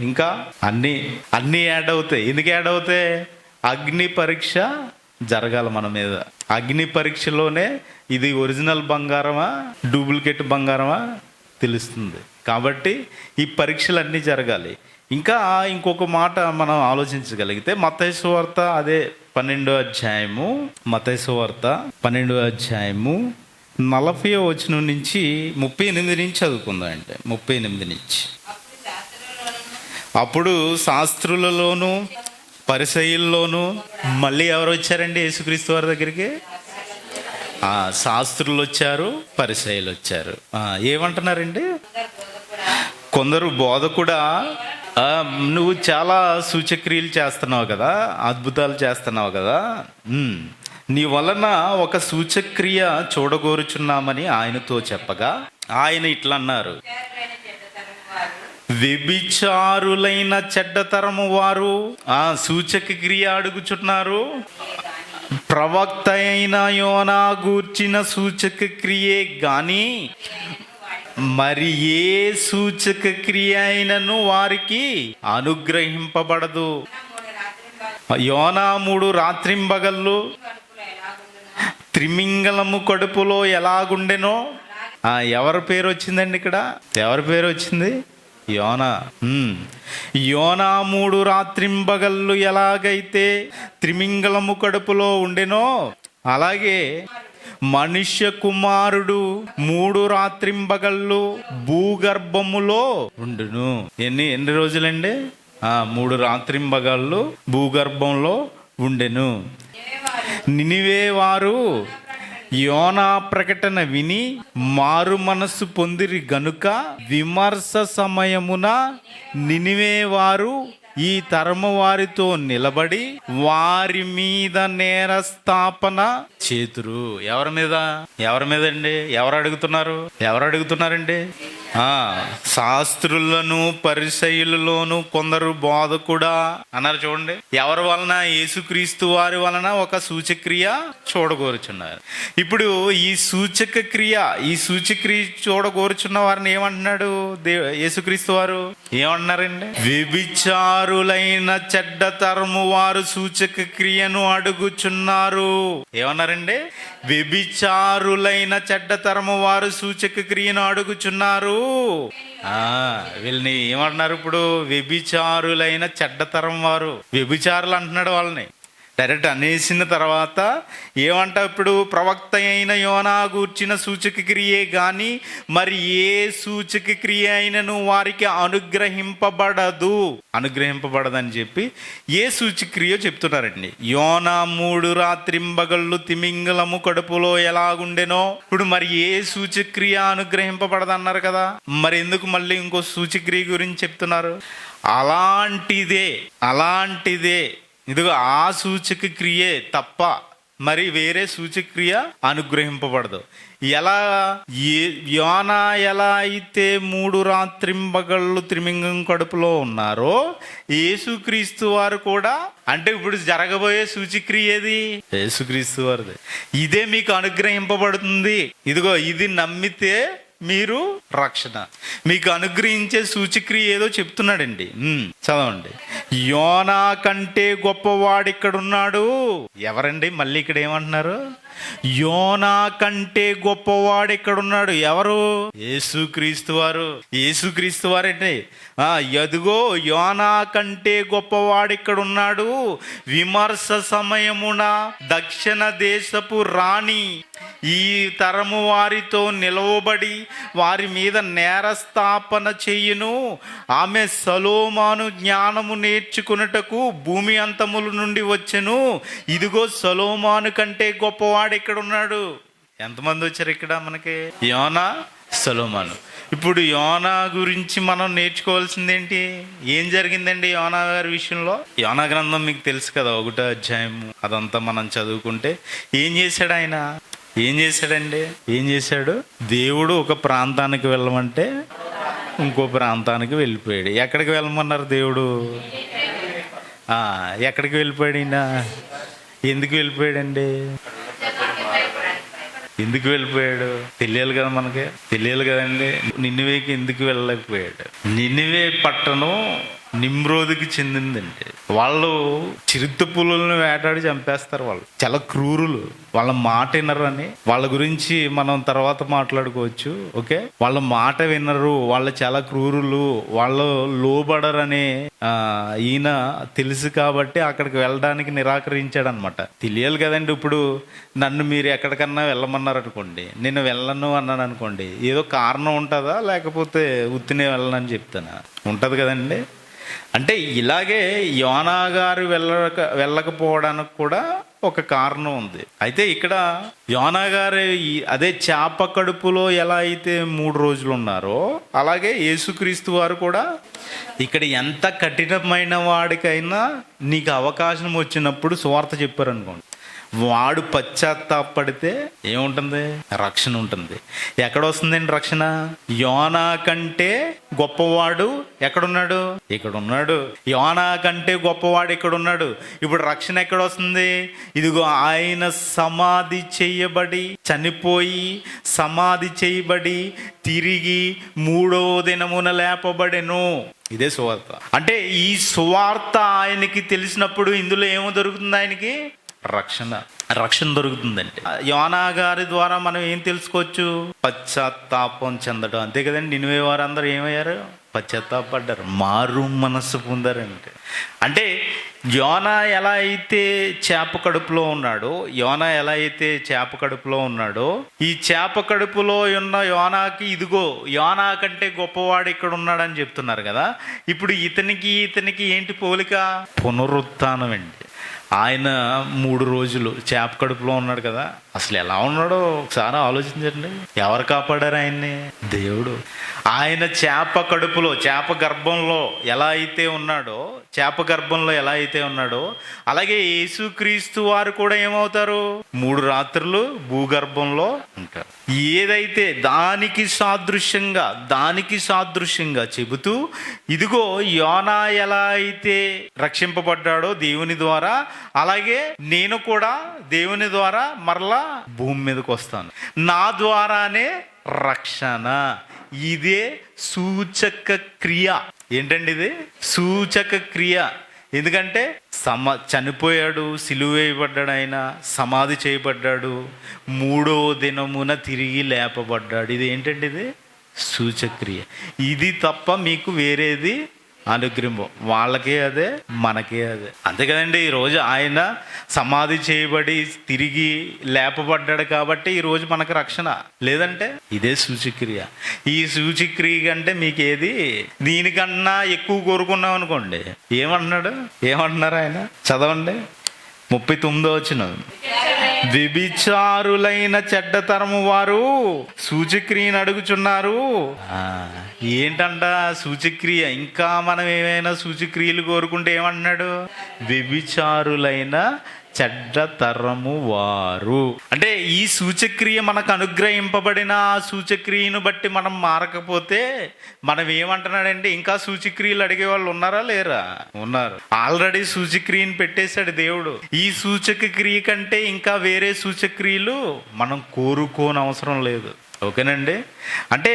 S6: ఇంకా అన్నీ యాడ్ అవుతాయి. ఎందుకు యాడ్ అవుతాయి? అగ్ని పరీక్ష జరగాలి మన మీద. అగ్ని పరీక్షలోనే ఇది ఒరిజినల్ బంగారమా డూప్లికేట్ బంగారమా తెలుస్తుంది. కాబట్టి ఈ పరీక్షలన్నీ జరగాలి. ఇంకా ఇంకొక మాట మనం ఆలోచించగలిగితే మత్తయి సువార్త అదే 12వ అధ్యాయము, మత్తయి సువార్త 12వ అధ్యాయము 40వ వచనం నుంచి 38 నుంచి చదువుకుందాం. అంటే 38 నుంచి. అప్పుడు శాస్త్రులలోను పరిసయ్యుల్లోను మళ్ళీ ఎవరు వచ్చారండి యేసుక్రీస్తు వారి దగ్గరికి? శాస్త్రులు వచ్చారు, పరిసయ్యులు వచ్చారు. ఏమంటున్నారండి? కొందరు బోధకుడా, నువ్వు చాలా సూచక్రియలు చేస్తున్నావు కదా, అద్భుతాలు చేస్తున్నావు కదా, నీ వలన ఒక సూచక్రియ చూడగోరుచున్నామని ఆయనతో చెప్పగా ఆయన ఇట్లా అన్నారు, వ్యభిచారులైన చెడ్డతరము వారు ఆ సూచక క్రియ అడుగుచున్నారు, ప్రవక్త అయిన యోనా గూర్చిన సూచక క్రియే గాని మరి ఏ సూచక క్రియ అయినను వారికి అనుగ్రహింపబడదు. యోనా 3 రాత్రింబగళ్ళు త్రిమింగళము కడుపులో ఎలాగుండెనో. ఎవరి పేరు వచ్చిందండి ఇక్కడ? ఎవరి పేరు వచ్చింది? యోనా. యోనా 3 రాత్రింబగళ్ళు ఎలాగైతే త్రిమింగళము కడుపులో ఉండెనో అలాగే మనుష్య కుమారుడు 3 రాత్రింబగళ్ళు భూగర్భములో ఉండును. ఎన్ని రోజులండి? 3 రాత్రింబగళ్ళు భూగర్భంలో ఉండెను. నినివే వారు యోనా ప్రకటన విని మారు మనస్సు పొందిరి గనుక విమర్శ సమయమున నినివే వారు ఈ తరము వారితో నిలబడి వారి మీద నేరస్థాపన చేతురు. ఎవరి మీద అండి? ఎవరు అడుగుతున్నారండి? శాస్త్రులను పరిసయ్యులలోను కొందరు బోధకుడా అన్నారు. చూడండి, ఎవరి వలన? యేసుక్రీస్తు వారి వలన ఒక సూచక్రియ చూడగోరుచున్నారు. ఇప్పుడు ఈ సూచక్రియ చూడగోరుచున్న వారిని ఏమంటున్నాడు యేసుక్రీస్తు వారు? ఏమంటున్నారండి? వ్యభిచారులైన చెడ్డ తరము వారు సూచక క్రియను అడుగుచున్నారు. ఏమన్నారండి? వ్యభిచారులైన చెడ్డ తరము వారు సూచక క్రియను అడుగుచున్నారు. వీళ్ళని ఏమంటున్నారు ఇప్పుడు? వ్యభిచారులైన చెడ్డతరం వారు. వ్యభిచారులు అంటున్నాడు వాళ్ళని డైరెక్ట్ అనేసిన తర్వాత ఏమంట ఇప్పుడు? ప్రవక్త అయిన యోనా గూర్చిన సూచక క్రియే గాని మరి ఏ సూచక క్రియ అయినను వారికి అనుగ్రహింపబడదని చెప్పి ఏ సూచక క్రియ చెప్తున్నారండి. యోనా 3 రాత్రింబగళ్ళు తిమింగలము కడుపులో ఎలాగుండెనో. ఇప్పుడు మరి ఏ సూచక క్రియ అనుగ్రహింపబడదన్నారు కదా, మరి ఎందుకు మళ్ళీ ఇంకో సూచక క్రియ గురించి చెప్తున్నారు? అలాంటిదే ఇదిగో ఆ సూచక క్రియే తప్ప మరి వేరే సూచక్రియ అనుగ్రహింపబడదు. ఎలా యోనా ఎలా అయితే 3 రాత్రింబగళ్ళు త్రిమింగం కడుపులో ఉన్నారో యేసుక్రీస్తు వారు కూడా, అంటే ఇప్పుడు జరగబోయే సూచక్రియ ఏది? యేసుక్రీస్తు వారిది. ఇదే మీకు అనుగ్రహింపబడుతుంది. ఇదిగో ఇది నమ్మితే మీరు రక్షణ. మీకు అనుగ్రహించే సూచక్రియ ఏదో చెప్తున్నాడండి. చదవండి. యోనా కంటే గొప్పవాడు ఇక్కడ ఉన్నాడు. ఎవరండి? మళ్ళీ ఇక్కడ ఏమంటున్నారు? యోనా కంటే గొప్పవాడు ఇక్కడ ఉన్నాడు. ఎవరు? యేసుక్రీస్తు వారు. యేసుక్రీస్తు వారండి. ఎదుగో యోనా కంటే గొప్పవాడు ఇక్కడ ఉన్నాడు. విమర్శ సమయమున దక్షిణ దేశపు రాణి ఈ తరము వారితో నిలవబడి వారి మీద నేరస్థాపన చెయ్యును. ఆమె సొలొమోను జ్ఞానము నేర్చుకున్నటకు భూమి అంతముల నుండి వచ్చెను. ఇదిగో సొలొమోను కంటే గొప్పవాడు ఇక్కడ ఉన్నాడు. ఎంతమంది వచ్చారు ఇక్కడ మనకి? యోనా, సొలొమోను. ఇప్పుడు యోనా గురించి మనం నేర్చుకోవాల్సింది ఏంటి? ఏం జరిగిందండి యోనా గారి విషయంలో? యోనా గ్రంథం మీకు తెలుసు కదా, 1వ అధ్యాయము. అదంతా మనం చదువుకుంటే ఏం చేశాడు ఆయన? ఏం చేశాడండి? ఏం చేశాడు? దేవుడు ఒక ప్రాంతానికి వెళ్ళమంటే ఇంకో ప్రాంతానికి వెళ్ళిపోయాడు. ఎక్కడికి వెళ్ళమన్నారు దేవుడు? ఎక్కడికి వెళ్ళిపోయాడు ఈయన? ఎందుకు వెళ్ళిపోయాడండి? ఎందుకు వెళ్ళిపోయాడు? తెలియాలి కదా మనకి, తెలియాలి కదండి. నినివేకి ఎందుకు వెళ్ళలేకపోయాడు? నినివే పట్టణం నిమ్రోదుకి చెందిందండి. వాళ్ళు చిరుత పులులను వేటాడి చంపేస్తారు. వాళ్ళు చాలా క్రూరులు. వాళ్ళ మాట వినరు అని వాళ్ళ గురించి మనం తర్వాత మాట్లాడుకోవచ్చు. ఓకే, వాళ్ళ మాట వినరు, వాళ్ళు చాలా క్రూరులు, వాళ్ళు లోబడరని ఈయన తెలుసు కాబట్టి అక్కడికి వెళ్ళడానికి నిరాకరించాడు అనమాట. తెలియాలి కదండి. ఇప్పుడు నన్ను మీరు ఎక్కడికన్నా వెళ్ళమన్నారు అనుకోండి, నేను వెళ్ళను అన్నాను అనుకోండి, ఏదో కారణం ఉంటుందా? లేకపోతే ఉత్తినే వెళ్ళనని చెప్తానా? ఉంటుంది కదండి. అంటే ఇలాగే యోనా గారు వెళ్ళకపోవడానికి కూడా ఒక కారణం ఉంది. అయితే ఇక్కడ యోనా గారు అదే చేప కడుపులో ఎలా అయితే 3 రోజులు ఉన్నారో అలాగే యేసుక్రీస్తు వారు కూడా ఇక్కడ ఎంత కఠినమైన వాడికైనా నీకు అవకాశం వచ్చినప్పుడు సువార్త చెప్పారనుకోండి, వాడు పశ్చాత్తాపడితే ఏముంటుంది? రక్షణ ఉంటుంది. ఎక్కడ వస్తుందండి రక్షణ? యోనా కంటే గొప్పవాడు ఎక్కడున్నాడు? ఇక్కడ ఉన్నాడు. యోనా కంటే గొప్పవాడు ఇక్కడ ఉన్నాడు. ఇప్పుడు రక్షణ ఎక్కడ వస్తుంది? ఇదిగో ఆయన సమాధి చేయబడి, చనిపోయి సమాధి చేయబడి తిరిగి 3వ దినమున లేపబడెను. ఇదే సువార్త. అంటే ఈ సువార్త ఆయనకి తెలిసినప్పుడు ఇందులో ఏమో దొరుకుతుంది? ఆయనకి రక్షణ దొరుకుతుందండి. యోనా గారి ద్వారా మనం ఏం తెలుసుకోవచ్చు? పశ్చాత్తాపం చెందడం. అంతే కదండి. నినివే వారందరూ ఏమయ్యారు? పశ్చాత్తాపడ్డారు, మారు మనస్సు పొందారంటే. అంటే యోనా ఎలా అయితే చేప కడుపులో ఉన్నాడో ఈ చేప కడుపులో ఉన్న యోనాకి ఇదిగో యోనా కంటే గొప్పవాడు ఇక్కడ ఉన్నాడని చెప్తున్నారు కదా. ఇప్పుడు ఇతనికి ఏంటి పోలిక? పునరుత్థానం అండి. ఆయన 3 రోజులు చేప కడుపులో ఉన్నాడు కదా, అసలు ఎలా ఉన్నాడో ఒకసారి ఆలోచించండి. ఎవరు కాపాడారు ఆయన్ని? దేవుడు. ఆయన చేప కడుపులో, చేప గర్భంలో ఎలా అయితే ఉన్నాడో అలాగే యేసుక్రీస్తు వారు కూడా ఏమవుతారు? 3 రాత్రులు భూగర్భంలో ఉంటారు. ఏదైతే దానికి సాదృశ్యంగా చెబుతూ ఇదిగో యోనా ఎలా అయితే రక్షింపబడ్డాడో దేవుని ద్వారా, అలాగే నేను కూడా దేవుని ద్వారా మరలా భూమి మీదకి వస్తాను, నా ద్వారానే రక్షణ. ఇదే సూచక క్రియ. ఏంటండి ఇది? సూచక క్రియ. ఎందుకంటే చనిపోయాడు, సిలువ వేయబడ్డాడు, ఆయన సమాధి చేయబడ్డాడు, 3వ దినమున తిరిగి లేపబడ్డాడు. ఇది ఏంటండి? ఇది సూచక్రియ. ఇది తప్ప మీకు వేరేది అనుగ్రహం. వాళ్ళకే అదే, మనకే అదే. అంతే కదండి. ఈరోజు ఆయన సమాధి చేయబడి తిరిగి లేపబడ్డాడు కాబట్టి ఈరోజు మనకు రక్షణ. లేదంటే ఇదే సూచక్రియ. ఈ సూచక్రియ కంటే మీకు ఏది దీనికన్నా ఎక్కువ కోరుకున్నాం అనుకోండి, ఏమంటున్నారు ఆయన? చదవండి 39వ వచనం. వ్యభిచారులైన చెడ్డతరము వారు సూచక్రియను అడుగుచున్నారు. ఏంటంట సూచక్రియ? ఇంకా మనం ఏమైనా సూచక్రియలు కోరుకుంటే ఏమంటున్నాడు? వ్యభిచారులైన చెడ్డ తరము వారు. అంటే ఈ సూచక్రియ మనకు అనుగ్రహింపబడిన ఆ సూచక్రియను బట్టి మనం మారకపోతే మనం ఏమంటున్నాడంటే ఇంకా సూచక్రియలు అడిగే వాళ్ళు ఉన్నారా లేరా? ఉన్నారు. ఆల్రెడీ సూచక్రియను పెట్టేశాడు దేవుడు. ఈ సూచక క్రియ కంటే ఇంకా వేరే సూచక్రియలు మనం కోరుకోని అవసరం లేదు. ఓకేనండి. అంటే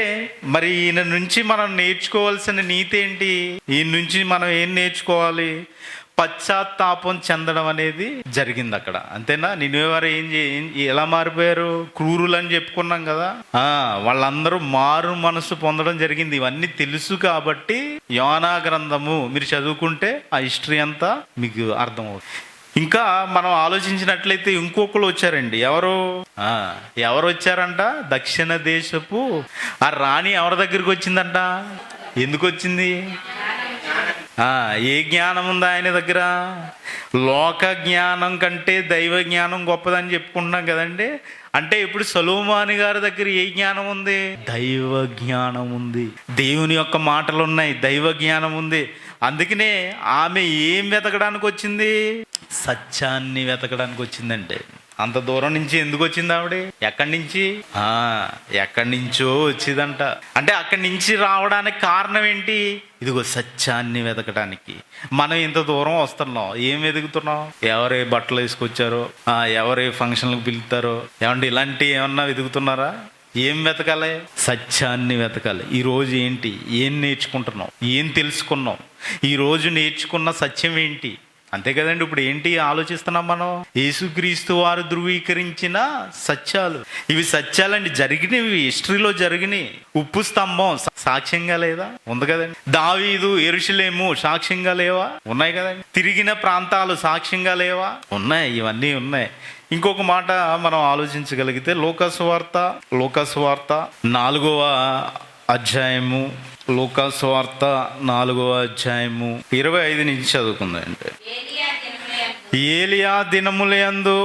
S6: మరి ఈయన నుంచి మనం నేర్చుకోవాల్సిన నీతి ఏంటి? ఈయన నుంచి మనం ఏం నేర్చుకోవాలి? పశ్చాత్తాపం చెందడం అనేది జరిగింది అక్కడ, అంతేనా? నినేవారు ఎలా మారిపోయారు? క్రూరులు అని చెప్పుకున్నాం కదా. వాళ్ళందరూ మారు మనసు పొందడం జరిగింది. ఇవన్నీ తెలుసు కాబట్టి యోనా గ్రంథము మీరు చదువుకుంటే ఆ హిస్టరీ అంతా మీకు అర్థమవుతుంది. ఇంకా మనం ఆలోచించినట్లయితే ఇంకొకరు వచ్చారండి. ఎవరు వచ్చారంట? దక్షిణ దేశపు ఆ రాణి ఎవరి దగ్గరికి వచ్చిందంట? ఎందుకు వచ్చింది? ఏ జ్ఞానం ఉందా ఆయన దగ్గర? లోక జ్ఞానం కంటే దైవ జ్ఞానం గొప్పదని చెప్పుకుంటున్నాం కదండి. అంటే ఇప్పుడు సొలొమోను గారి దగ్గర ఏ జ్ఞానం ఉంది? దైవ జ్ఞానం ఉంది. దేవుని యొక్క మాటలు ఉన్నాయి, దైవ జ్ఞానం ఉంది. అందుకనే ఆమె ఏం వెతకడానికి వచ్చింది? సత్యాన్ని వెతకడానికి వచ్చిందంటే. అంత దూరం నుంచి ఎందుకు వచ్చింది ఆవిడ? ఎక్కడి నుంచి? ఎక్కడి నుంచో వచ్చిందంట. అంటే అక్కడి నుంచి రావడానికి కారణం ఏంటి? ఇదిగో సత్యాన్ని వెతకడానికి. మనం ఇంత దూరం వస్తున్నాం, ఏం వెతుకుతున్నాం? ఎవరే బట్టలు వేసుకొచ్చారో, ఎవరే ఫంక్షన్లకు పిలుస్తారో, ఏమంటే ఇలాంటి ఏమన్నా వెతుకుతున్నారా? ఏం వెతకాలి? సత్యాన్ని వెతకాలి. ఈరోజు ఏంటి? ఏం నేర్చుకుంటున్నాం? ఏం తెలుసుకున్నాం? ఈరోజు నేర్చుకున్న సత్యం ఏంటి? అంతే కదండి. ఇప్పుడు ఏంటి ఆలోచిస్తున్నాం మనం? యేసుక్రీస్తు వారు ధృవీకరించిన సత్యాలు. ఇవి సత్యాలండి, జరిగినవి, హిస్టరీలో జరిగినాయి. ఉప్పు స్తంభం సాక్ష్యంగా లేదా? ఉంది కదండి. దావీదు, యెరూషలేము సాక్ష్యంగా లేవా? ఉన్నాయి కదండి. తిరిగిన ప్రాంతాలు సాక్ష్యంగా లేవా? ఉన్నాయి. ఇవన్నీ ఉన్నాయి. ఇంకొక మాట మనం ఆలోచించగలిగితే లూకాసు వార్త 4వ అధ్యాయము, లూకాసు వార్త 4వ అధ్యాయము 25 నుంచి చదువుకుందండి. ఏలియా దినములందు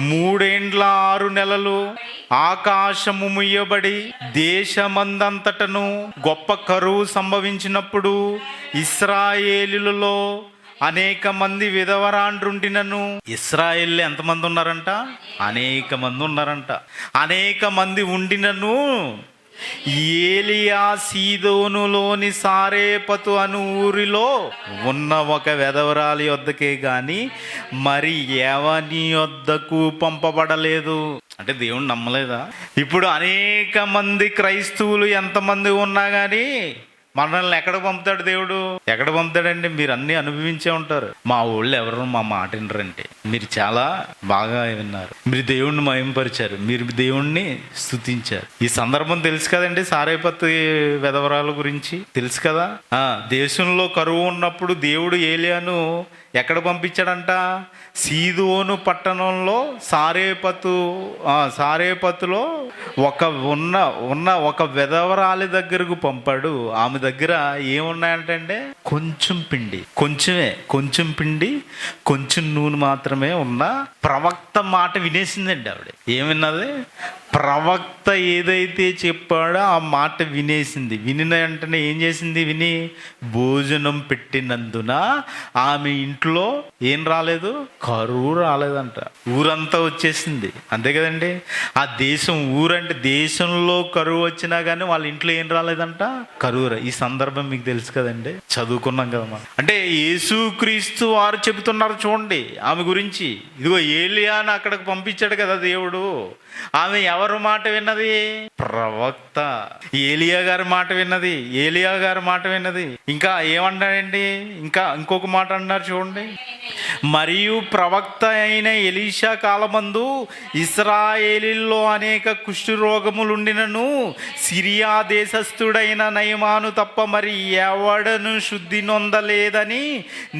S6: 3 ఏండ్ల 6 నెలలు ఆకాశము ముయ్యబడి దేశమందంతటను గొప్ప కరువు సంభవించినప్పుడు ఇశ్రాయేలులలో అనేక మంది విధవరాండ్రుండినను. ఇశ్రాయేల్లో ఎంతమంది ఉన్నారంట? అనేక మంది ఉన్నారంట. అనేక మంది ఉండినను ఏలియా సీదోనులోని సారేపతు అను ఊరిలో ఉన్న ఒక వెధవరాలి వద్దకే గాని మరి ఎవని వద్దకు పంపబడలేదు. అంటే దేవుణ్ణి నమ్మలేదా? ఇప్పుడు అనేక మంది క్రైస్తవులు ఎంతమంది ఉన్నా కానీ మనల్ని ఎక్కడ పంపుతాడు దేవుడు? ఎక్కడ పంపుతాడండి? మీరు అన్ని అనుభవించే ఉంటారు. మా ఊళ్ళో ఎవరు మా మాట వినరంటే మీరు చాలా బాగా విన్నారు. మీరు దేవుణ్ణి మహింపరిచారు, మీరు దేవుణ్ణి స్తుతించారు. ఈ సందర్భం తెలుసు కదండి. సారేపతు వెధవరాల గురించి తెలుసు కదా. దేశంలో కరువు ఉన్నప్పుడు దేవుడు ఏలియాను ఎక్కడ పంపించాడంట? సీదోను పట్టణంలో సారేపతులో ఉన్న ఒక విధవరాలి దగ్గరకు పంపాడు. ఆమె దగ్గర ఏమున్నాయంటే కొంచెం పిండి, కొంచెం పిండి, కొంచెం నూనె మాత్రమే ఉన్న ప్రవక్త మాట వినేసిందండి ఆవిడ. ఏమిన్నది? ప్రవక్త ఏదైతే చెప్పాడో ఆ మాట వినేసింది. వినిన వెంటనే ఏం చేసింది? విని భోజనం పెట్టినందున ఆమె ఇంట్లో ఏం రాలేదు? కరువు రాలేదంట. ఊరంతా వచ్చేసింది. అంతే కదండి. ఆ దేశం ఊరంటే దేశంలో కరువు వచ్చినా కానీ వాళ్ళ ఇంట్లో ఏం రాలేదంట? కరువు. ఈ సందర్భం మీకు తెలుసు కదండి, చదువుకున్నాం కదా మనం. అంటే యేసుక్రీస్తు వారు చెబుతున్నారు చూడండి ఆమె గురించి. ఇదిగో ఏలియాను అక్కడికి పంపించాడు కదా దేవుడు. ఆమె ఎవరు మాట విన్నది? ప్రవక్త ఏలియా గారి మాట విన్నది. ఇంకా ఏమన్నాడండి? ఇంకొక మాట అన్నారు చూడండి. మరియు ప్రవక్త అయిన ఎలీషా కాలమందు ఇశ్రాయేలీల్లో అనేక కుష్టు రోగములుండినను సిరియా దేశస్థుడైన నయమాను తప్ప మరి ఎవడను శుద్ధి నొందలేదని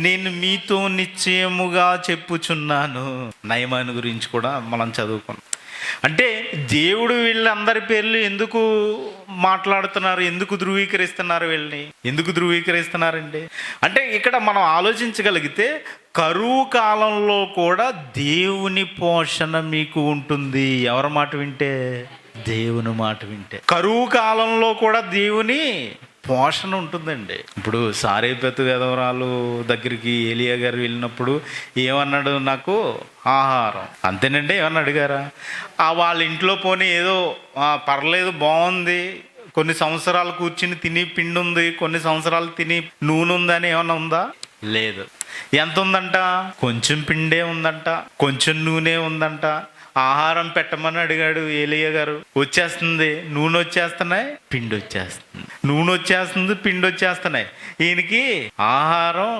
S6: నేను మీతో నిశ్చయముగా చెప్పుచున్నాను. నయమాను గురించి కూడా మనం చదువుకున్నాం. అంటే దేవుడు వీళ్ళందరి పేర్లు ఎందుకు మాట్లాడుతున్నారు? ఎందుకు ధృవీకరిస్తున్నారండి? అంటే ఇక్కడ మనం ఆలోచించగలిగితే కరువు కాలంలో కూడా దేవుని పోషణ మీకు ఉంటుంది. ఎవరి మాట వింటే? దేవుని మాట వింటే. కరువు కాలంలో కూడా దేవుని పోషణ ఉంటుందండి. ఇప్పుడు సారేపేతు విధవరాలు దగ్గరికి ఏలియా గారు వెళ్ళినప్పుడు ఏమన్నాడు, నాకు ఆహారం అంతేనండి, ఏమన్నా అడిగారా? వాళ్ళ ఇంట్లో పోనీ ఏదో పర్లేదు బాగుంది, కొన్ని సంవత్సరాలు కూర్చుని తిని పిండి ఉంది, కొన్ని సంవత్సరాలు తిని నూనె ఉందని ఏమన్నా ఉందా? లేదు. ఎంత ఉందంట? కొంచెం పిండే ఉందంట, కొంచెం నూనె ఉందంట. ఆహారం పెట్టమని అడిగాడు ఏలియా గారు, వచ్చేస్తుంది, నూనె వచ్చేస్తున్నాయి, పిండి వచ్చేస్తుంది, నూనె వచ్చేస్తుంది, పిండి వచ్చేస్తున్నాయి. ఈయనకి ఆహారం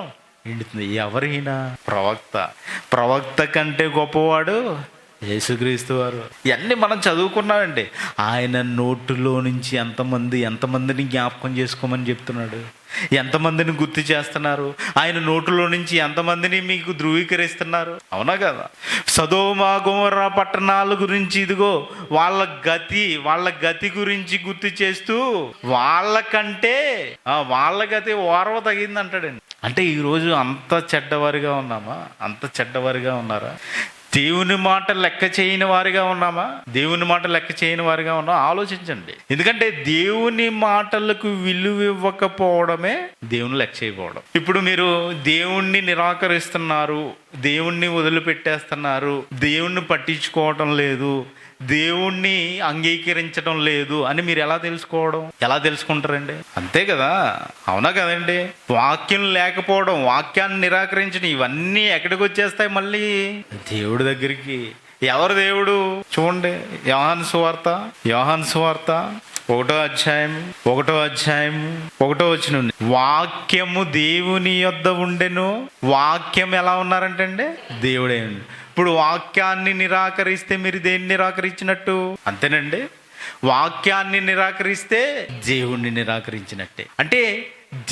S6: ఎండుతుంది. ఎవరు ఈయన? ప్రవక్త. ప్రవక్త కంటే గొప్పవాడు యేసుక్రీస్తు వారు. ఇవన్నీ మనం చదువుకున్నామండి. ఆయన నోటులో నుంచి ఎంతమందిని జ్ఞాపకం చేసుకోమని చెప్తున్నాడు, ఎంతమందిని గుర్తు చేస్తున్నారు, ఆయన నోటులో నుంచి ఎంతమందిని మీకు ధృవీకరిస్తున్నారు. అవునా కదా? సదోమ గొమొర్రా పట్టణాల గురించి ఇదిగో వాళ్ళ గతి గురించి గుర్తు చేస్తూ వాళ్ళ గతి ఓర్వ తగింది అంటాడండి. అంటే ఈరోజు అంత చెడ్డవారిగా ఉన్నామా? అంత చెడ్డవారిగా ఉన్నారా? దేవుని మాట లెక్క చేయని వారిగా ఉన్నామా? దేవుని మాట లెక్క చేయని వారిగా ఉన్నామా? ఆలోచించండి. ఎందుకంటే దేవుని మాటలకు విలువ ఇవ్వకపోవడమే దేవుని లెక్క చేయకపోవడం. ఇప్పుడు మీరు దేవుణ్ణి నిరాకరిస్తున్నారు, దేవుణ్ణి వదిలిపెట్టేస్తున్నారు, దేవుణ్ణి పట్టించుకోవటం లేదు, దేవుణ్ణి అంగీకరించడం లేదు అని మీరు ఎలా తెలుసుకుంటారండి? అంతే కదా? అవునా కదండి? వాక్యం లేకపోవడం, వాక్యాన్ని నిరాకరించడం, ఇవన్నీ ఎక్కడికి వచ్చేస్తాయి? మళ్ళీ దేవుడి దగ్గరికి. ఎవరు దేవుడు? చూడండి, యోహాను సువార్త 1వ అధ్యాయం 1వ వచనం. వాక్యము దేవుని యొద్ద ఉండెను. వాక్యం ఎలా ఉన్నారంటే దేవుడే ఉండి. ఇప్పుడు వాక్యాన్ని నిరాకరిస్తే మీరు దేన్ని నిరాకరించినట్టు? అంతేనండి. వాక్యాన్ని నిరాకరిస్తే దేవుణ్ణి నిరాకరించినట్టే. అంటే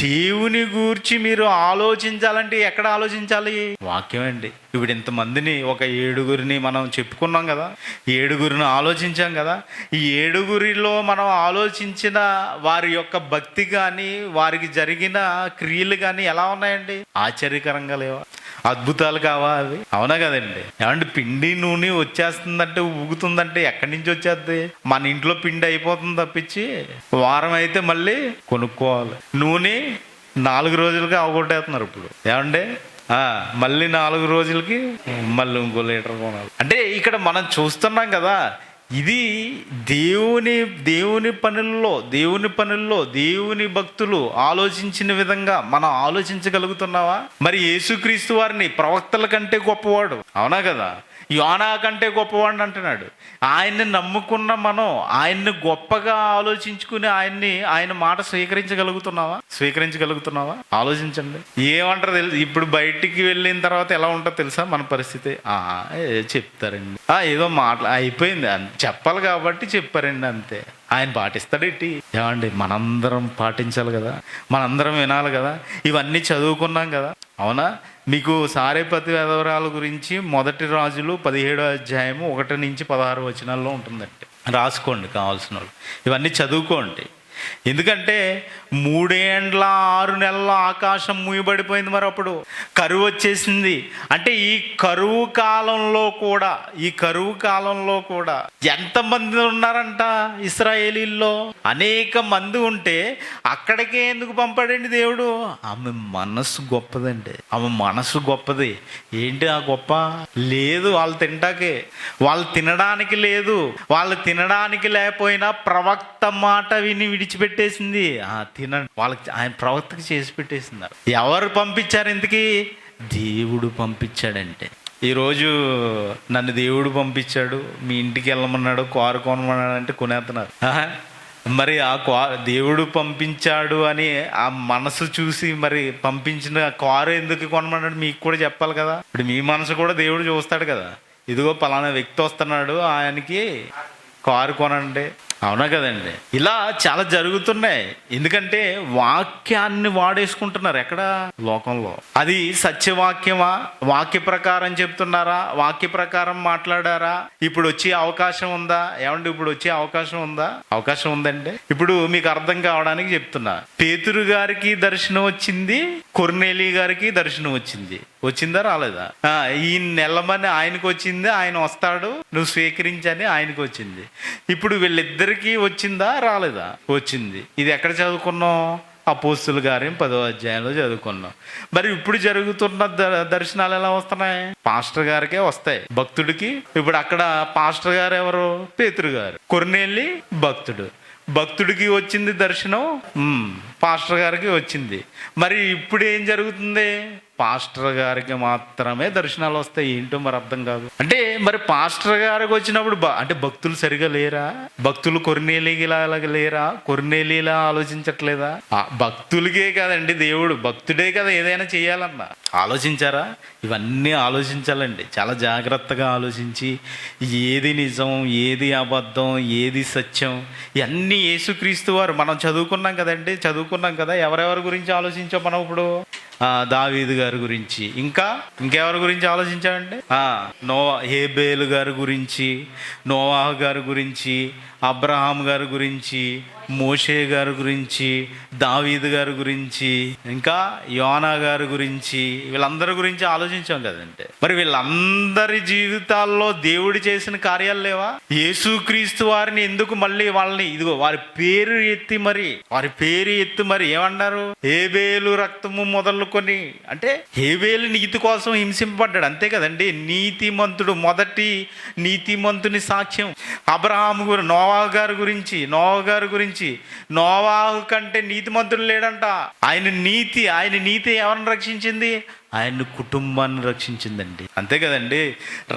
S6: దేవుని గూర్చి మీరు ఆలోచించాలంటే ఎక్కడ ఆలోచించాలి? వాక్యం అండి. ఇప్పుడు ఇంతమందిని, ఒక 7గురిని మనం చెప్పుకున్నాం కదా, 7గురిని ఆలోచించాం కదా. ఈ 7గురిలో మనం ఆలోచించిన వారి యొక్క భక్తి కానీ, వారికి జరిగిన క్రియలు కానీ ఎలా ఉన్నాయండి? ఆశ్చర్యకరంగా లేవా? అద్భుతాలు కావా అవి? అవునా కదండి? ఏమంటే పిండి నూనె వచ్చేస్తుందంటే, ఊగుతుందంటే ఎక్కడి నుంచి వచ్చేద్ది? మన ఇంట్లో పిండి అయిపోతుంది తప్పించి వారం అయితే మళ్ళీ కొనుక్కోవాలి. నూనె 4 రోజులకి అవగొట్టేస్తున్నారు ఇప్పుడు. ఏమండి? మళ్ళీ 4 రోజులకి మళ్ళీ ఇంకో లీటర్ కొనాలి. అంటే ఇక్కడ మనం చూస్తున్నాం కదా, ఇది దేవుని పనుల్లో దేవుని భక్తులు ఆలోచించిన విధంగా మనం ఆలోచించగలుగుతున్నావా? మరి యేసుక్రీస్తు వారిని ప్రవక్తల కంటే గొప్పవాడు, అవునా కదా, యోనా కంటే గొప్పవాడు అంటున్నాడు. ఆయన్ని నమ్ముకున్న మనం ఆయన్ని గొప్పగా ఆలోచించుకుని ఆయన మాట స్వీకరించగలుగుతున్నావా? ఆలోచించండి. ఏమంటారు తెలుసు? ఇప్పుడు బయటికి వెళ్ళిన తర్వాత ఎలా ఉంటుందో తెలుసా మన పరిస్థితి? చెప్తారండి, ఏదో అయిపోయింది, చెప్పాలి కాబట్టి చెప్పారండి, అంతే. ఆయన పాటిస్తాడేంటి? ఏమండి? మనందరం పాటించాలి కదా, మనందరం వినాలి కదా, ఇవన్నీ చదువుకున్నాం కదా. అవునా? మీకు సారేపతి విధవరాల గురించి 1 రాజులు 17వ అధ్యాయము 1 నుంచి 16 వచనాల్లో ఉంటుందండి. రాసుకోండి కావాల్సిన వాళ్ళు, ఇవన్నీ చదువుకోండి. ఎందుకంటే 3 ఏండ్ల 6 నెలల ఆకాశం మూయబడిపోయింది. మరి అప్పుడు కరువు వచ్చేసింది. అంటే ఈ కరువు కాలంలో కూడా ఎంతమంది ఉన్నారంట ఇశ్రాయేలీల్లో? అనేక మంది ఉంటే అక్కడికే ఎందుకు పంపాడండి దేవుడు? ఆమె మనసు గొప్పదండి. ఆమె మనసు గొప్పది. ఏంటి ఆ గొప్ప? లేదు వాళ్ళు తింటాకే, వాళ్ళు తినడానికి లేదు. వాళ్ళు తినడానికి లేకపోయినా ప్రవక్త మాట విని విడిచిపెట్టేసింది. తినండి వాళ్ళకి, ఆయన ప్రవక్తకి చేసి పెట్టేసింది. ఎవరు పంపించారు ఇంతకీ? దేవుడు పంపించాడంటే. ఈరోజు నన్ను దేవుడు పంపించాడు, మీ ఇంటికి వెళ్ళమన్నాడు, కారు కొనమన్నాడు అంటే కొనేస్తున్నారు. మరి దేవుడు పంపించాడు అని ఆ మనసు చూసి మరి పంపించిన కారు ఎందుకు కొనమన్నాడు మీకు కూడా చెప్పాలి కదా. ఇప్పుడు మీ మనసు కూడా దేవుడు చూస్తాడు కదా. ఇదిగో పలానా వ్యక్తి వస్తున్నాడు, ఆయనకి కారు కొనండి. అవునా కదండి? ఇలా చాలా జరుగుతున్నాయి. ఎందుకంటే వాక్యాన్ని వాడేసుకుంటున్నారు ఎక్కడ? లోకంలో. అది సత్యవాక్యమా? వాక్య ప్రకారం చెప్తున్నారా? వాక్య ప్రకారం మాట్లాడారా? ఇప్పుడు వచ్చే అవకాశం ఉందా? ఏమండి ఇప్పుడు వచ్చే అవకాశం ఉందా? అవకాశం ఉందండి. ఇప్పుడు మీకు అర్థం కావడానికి చెప్తున్నా. పేతురు గారికి దర్శనం వచ్చింది, కొర్నేలి గారికి దర్శనం వచ్చిందా రాలేదా? ఈయన నెలమని ఆయనకు వచ్చింది, ఆయన వస్తాడు, నువ్వు స్వీకరించని ఆయనకు వచ్చింది. ఇప్పుడు వీళ్ళిద్దరికి అందరికీ వచ్చిందా రాలేదా? వచ్చింది. ఇది ఎక్కడ చదువుకున్నాం? అపోస్తుల కార్యం 10వ అధ్యాయంలో చదువుకున్నాం. మరి ఇప్పుడు జరుగుతున్న దర్శనాలు ఎలా వస్తున్నాయి? పాస్టర్ గారికే వస్తాయి, భక్తుడికి. ఇప్పుడు అక్కడ పాస్టర్ గారు ఎవరు? పేతురు గారు. కొర్నేలి భక్తుడు. భక్తుడికి వచ్చింది దర్శనం, పాస్టర్ గారికి వచ్చింది. మరి ఇప్పుడు ఏం జరుగుతుంది? పాస్టర్ గారికి మాత్రమే దర్శనాలు వస్తాయి. ఏంటో మరి అర్థం కాదు. అంటే మరి పాస్టర్ గారికి వచ్చినప్పుడు అంటే భక్తులు సరిగా లేరా? భక్తులు కొర్నేలిలా లేరా? కొర్నేలిలా ఆలోచించట్లేదా? భక్తులకే కదండి దేవుడు, భక్తుడే కదా ఏదైనా చేయాలన్నా. ఆలోచించారా? ఇవన్నీ ఆలోచించాలండి. చాలా జాగ్రత్తగా ఆలోచించి ఏది నిజం, ఏది అబద్ధం, ఏది సత్యం, ఇవన్నీ యేసుక్రీస్తు వారు. మనం చదువుకున్నాం కదండి, చదువుకున్నాం కదా. ఎవరెవరి గురించి ఆలోచించాం మనం ఇప్పుడు? దావీదు గారి గురించి, ఇంకెవరి గురించి ఆలోచించామంటే హేబేలు గారి గురించి, నోవాహు గారి గురించి, అబ్రహాం గారి గురించి, మోషే గారి గురించి, దావీదు గారి గురించి, ఇంకా యోనా గారి గురించి, వీళ్ళందరి గురించి ఆలోచించాం కదంటే. మరి వీళ్ళందరి జీవితాల్లో దేవుడు చేసిన కార్యాలు లేవా? యేసుక్రీస్తు వారిని ఎందుకు మళ్ళీ వాళ్ళని ఇదిగో వారి పేరు ఎత్తి మరి ఏమన్నారు? హేబేలు రక్తము మొదలుకొని, అంటే హేబేలు నీతి కోసం హింసింపబడ్డాడు, అంతే కదండి. నీతిమంతుడు, మొదటి నీతిమంతుని సాక్ష్యం. అబ్రహాము గురించి, నోవాహు గారి గురించి, నోవాహు కంటే నీతిమంతుడు లేడంట. ఆయన నీతి ఎవరిని రక్షించింది? ఆయన కుటుంబాన్ని రక్షించిందండి, అంతే కదండి.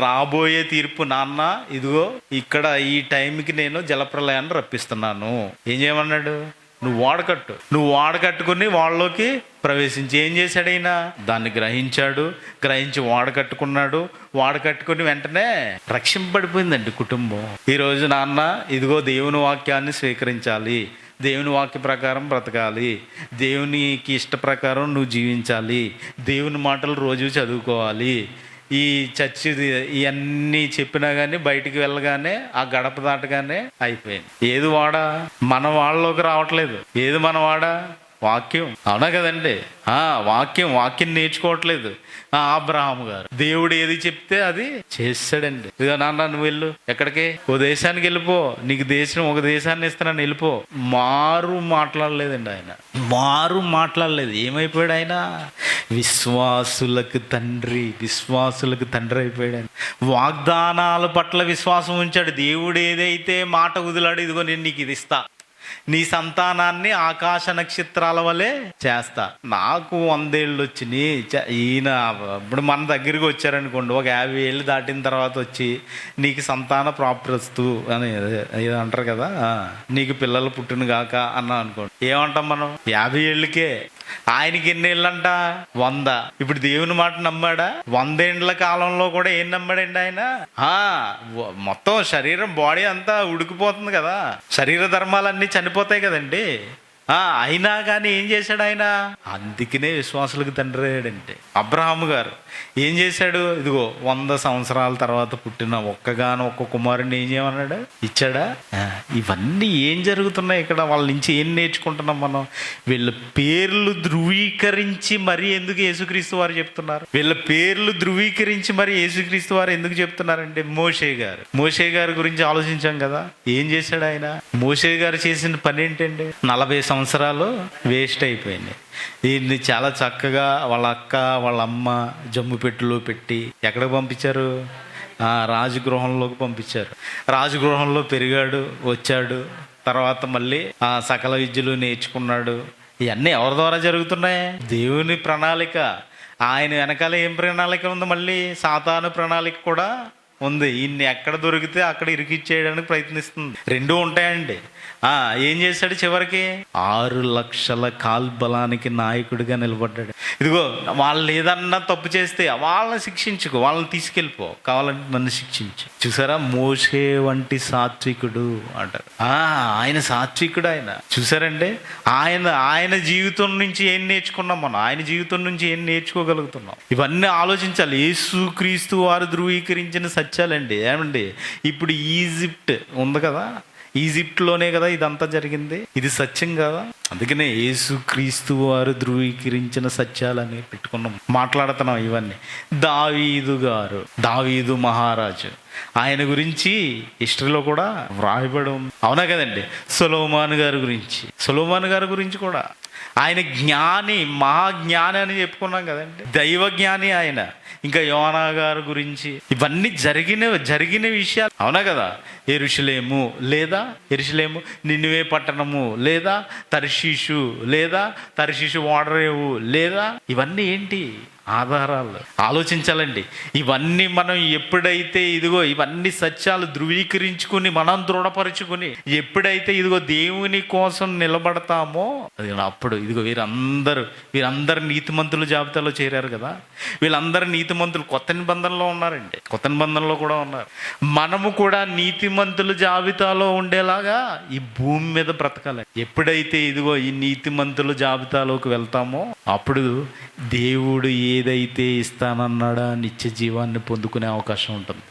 S6: రాబోయే తీర్పు, నాన్న ఇదిగో ఇక్కడ ఈ టైంకి నేను జలప్రలయాన్ని రప్పిస్తున్నాను, ఏం చేయమన్నాడు? నువ్వు వాడకట్టుకుని వాళ్ళలోకి ప్రవేశించి. ఏం చేశాడు ఆయన? దాన్ని గ్రహించి వాడకట్టుకుని వెంటనే రక్షింపబడిపోయిందండి కుటుంబం. ఈరోజు నాన్న ఇదిగో దేవుని వాక్యాన్ని స్వీకరించాలి, దేవుని వాక్య ప్రకారం బ్రతకాలి, దేవునికి ఇష్ట ప్రకారం నువ్వు జీవించాలి, దేవుని మాటలు రోజు చదువుకోవాలి. ఈ చర్చి ఇవన్నీ చెప్పినా కానీ బయటికి వెళ్ళగానే ఆ గడప దాటగానే అయిపోయింది. ఏది వాడా? మన వాళ్ళలోకి రావట్లేదు. ఏది మన వాడా? వాక్యం. అవునా కదండి? వాక్యం నేర్చుకోవట్లేదు. అబ్రహాము గారు దేవుడు ఏది చెప్తే అది చేస్తాడండి. ఇదిగో నాన్న నువ్వు వెళ్ళు, ఎక్కడికి? ఓ దేశానికి వెళ్ళిపో, నీకు ఒక దేశాన్ని ఇస్తున్నాను, వెళ్ళిపో. మాట్లాడలేదండి ఆయన, మాట్లాడలేదు. ఏమైపోయాడు ఆయన? విశ్వాసులకు తండ్రి అయిపోయాడు ఆయన. వాగ్దానాల పట్ల విశ్వాసం ఉంచాడు. దేవుడు ఏదైతే మాట వదిలాడు, ఇదిగో నేను నీకు ఇది ఇస్తా, నీ సంతానాన్ని ఆకాశ నక్షత్రాల వలె చేస్తా. నాకు 100 ఏళ్ళు వచ్చినాయి. ఈయన ఇప్పుడు మన దగ్గరికి వచ్చారనుకోండి, ఒక 50 ఏళ్ళు దాటిన తర్వాత వచ్చి నీకు సంతాన ప్రాప్తిస్తూ అని ఏదో అంటారు కదా, నీకు పిల్లలు పుట్టును గాక అన్నా అనుకోండి, ఏమంటాం మనం? 50 ఏళ్ళకే. ఆయనకి ఎన్ని ఏళ్ళంట? 100. ఇప్పుడు దేవుని మాట నమ్మాడా? 100 ఏండ్ల కాలంలో కూడా ఏం నమ్మాడండి ఆయన? మొత్తం శరీరం, బాడీ అంతా ఉడికిపోతుంది కదా, శరీర ధర్మాలన్నీ చనిపోతాయి కదండి. అయినా కానీ ఏం చేశాడు ఆయన? అందుకనే విశ్వాసులకు తండ్రి అయ్యాడంటే. అబ్రహాము గారు ఏం చేశాడు? ఇదిగో 100 సంవత్సరాల తర్వాత పుట్టిన ఒక్క కుమారుడిని ఏం చేయమన్నాడు? ఇచ్చాడా? ఇవన్నీ ఏం జరుగుతున్నాయి ఇక్కడ? వాళ్ళ నుంచి ఏం నేర్చుకుంటున్నాం మనం? వీళ్ళ పేర్లు ధృవీకరించి మరి ఎందుకు యేసుక్రీస్తు వారు చెప్తున్నారు? ఎందుకు చెప్తున్నారంటే మోషే గారి గురించి ఆలోచించాం కదా. ఏం చేశాడు ఆయన? మోషే గారు చేసిన పని ఏంటండి? 40 సంవత్సరాలు వేస్ట్ అయిపోయినాయి. దీన్ని చాలా చక్కగా వాళ్ళ అక్క వాళ్ళ అమ్మ జమ్ము పెట్టెలో పెట్టి ఎక్కడికి పంపించారు? రాజగృహంలోకి పంపించారు. రాజగృహంలో పెరిగాడు, వచ్చాడు. తర్వాత మళ్ళీ సకల విద్యలు నేర్చుకున్నాడు. ఇవన్నీ ఎవరి ద్వారా జరుగుతున్నాయి? దేవుని ప్రణాళిక. ఆయన వెనకాల ఏం ప్రణాళిక ఉంది? మళ్ళీ సాతాను ప్రణాళిక కూడా ఉంది. ఈయన్ని ఎక్కడ దొరికితే అక్కడ ఇరికిచ్చేయడానికి ప్రయత్నిస్తుంది. రెండూ ఉంటాయండి. ఏం చేశాడు? చివరికి 6 లక్షల కాల్బలానికి నాయకుడిగా నిలబడ్డాడు. ఇదిగో వాళ్ళు ఏదన్నా తప్పు చేస్తే వాళ్ళని శిక్షించుకో, వాళ్ళని తీసుకెళ్ళిపో, కావాలంటే నన్ను శిక్షించు. చూసారా? మోషే వంటి సాత్వికుడు అంటారు. ఆయన సాత్వికుడు. ఆయన చూసారంటే ఆయన జీవితం నుంచి ఏం నేర్చుకున్నాం మనం? ఆయన జీవితం నుంచి ఏం నేర్చుకోగలుగుతున్నాం? ఇవన్నీ ఆలోచించాలి. యేసుక్రీస్తు వారు ధృవీకరించిన సత్యాలండి. ఏమండి, ఇప్పుడు ఈజిప్ట్ ఉంది కదా, ఈజిప్ట్లోనే కదా ఇదంతా జరిగింది. ఇది సత్యం కదా. అందుకనే యేసుక్రీస్తు వారు ధృవీకరించిన సత్యాలని పెట్టుకున్నాం, మాట్లాడుతున్నాం. ఇవన్నీ దావీదు మహారాజు, ఆయన గురించి హిస్టరీలో కూడా వ్రాయబడి ఉంది, అవునా కదండి. సొలొమోను గారి గురించి కూడా ఆయన జ్ఞాని, మహాజ్ఞాని అని చెప్పుకున్నాం కదండి, దైవ జ్ఞాని ఆయన. ఇంకా యోనా గారి గురించి ఇవన్నీ జరిగిన విషయాలు, అవునా కదా. యెరూషలేము నినివే పట్టణము లేదా తర్షీషు ఓడరేవు లేదా, ఇవన్నీ ఏంటి ఆధారాలు. ఆలోచించాలండి. ఇవన్నీ మనం ఎప్పుడైతే ఇవన్నీ సత్యాలు ధృవీకరించుకుని మనం దృఢపరుచుకుని ఎప్పుడైతే దేవుని కోసం నిలబడతామో అప్పుడు వీరందరూ నీతిమంతుల జాబితాలో చేరారు కదా. వీళ్ళందరూ నీతిమంతులు కొత్త నిబంధనలో ఉన్నారండి, కొత్త నిబంధనలో కూడా ఉన్నారు. మనము కూడా నీతిమంతుల జాబితాలో ఉండేలాగా ఈ భూమి మీద బ్రతకాలి. ఎప్పుడైతే ఈ నీతిమంతుల జాబితాలోకి వెళ్తామో అప్పుడు దేవుడు ఏదైతే ఇస్తానన్నాడా నిత్య జీవాన్ని పొందుకునే అవకాశం ఉంటుంది.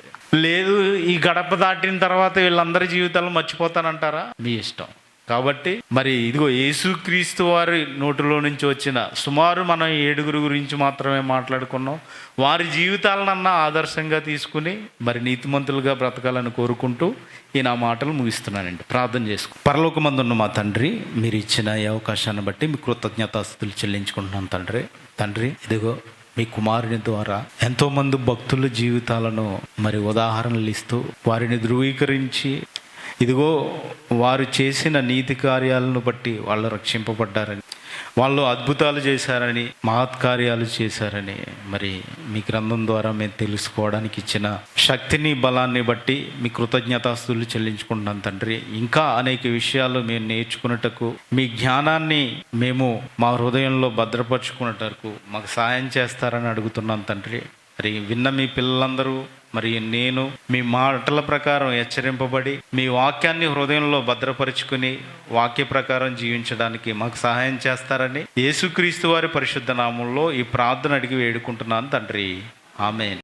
S6: లేదు ఈ గడప దాటిన తర్వాత వీళ్ళందరి జీవితాలు మర్చిపోతానంటారా, మీ ఇష్టం. కాబట్టి మరి యేసుక్రీస్తు వారి నోటిలో నుంచి వచ్చిన సుమారు మనం 7 గురించి మాత్రమే మాట్లాడుకున్నాం. వారి జీవితాలనన్నా ఆదర్శంగా తీసుకుని మరి నీతిమంతులుగా బ్రతకాలని కోరుకుంటూ ఈ నా మాటలు ముగిస్తున్నానండి. ప్రార్థన చేసుకో. పరలోకమందున్న మా తండ్రి, మీరు ఇచ్చిన ఈ అవకాశాన్ని బట్టి మీ కృతజ్ఞతాస్తుతులు చెల్లించుకుంటున్నాను తండ్రి. మీ కుమారుని ద్వారా ఎంతోమంది భక్తుల జీవితాలను మరి ఉదాహరణలు ఇస్తూ వారిని ధృవీకరించి వారు చేసిన నీతి కార్యాలను బట్టి వాళ్ళు రక్షింపబడ్డారని, వాళ్ళు అద్భుతాలు చేశారని, మహత్కార్యాలు చేశారని మరి మీ గ్రంథం ద్వారా మేము తెలుసుకోవడానికి ఇచ్చిన శక్తిని, బలాన్ని బట్టి మీ కృతజ్ఞతాస్తుతులు చెల్లించుకుంటున్నాం తండ్రి. ఇంకా అనేక విషయాలు మేము నేర్చుకున్నటకు, మీ జ్ఞానాన్ని మేము మా హృదయంలో భద్రపరుచుకున్నటకు మాకు సహాయం చేస్తారని అడుగుతున్నాం తండ్రి. మరి విన్న మీ పిల్లలందరూ మరి నేను మీ మాటల ప్రకారం హెచ్చరింపబడి మీ వాక్యాన్ని హృదయంలో భద్రపరుచుకుని వాక్య ప్రకారం జీవించడానికి మాకు సహాయం చేస్తారని యేసుక్రీస్తు వారి పరిశుద్ధ నామంలో ఈ ప్రార్థన అడిగి వేడుకుంటున్నాను తండ్రి. ఆమేన్.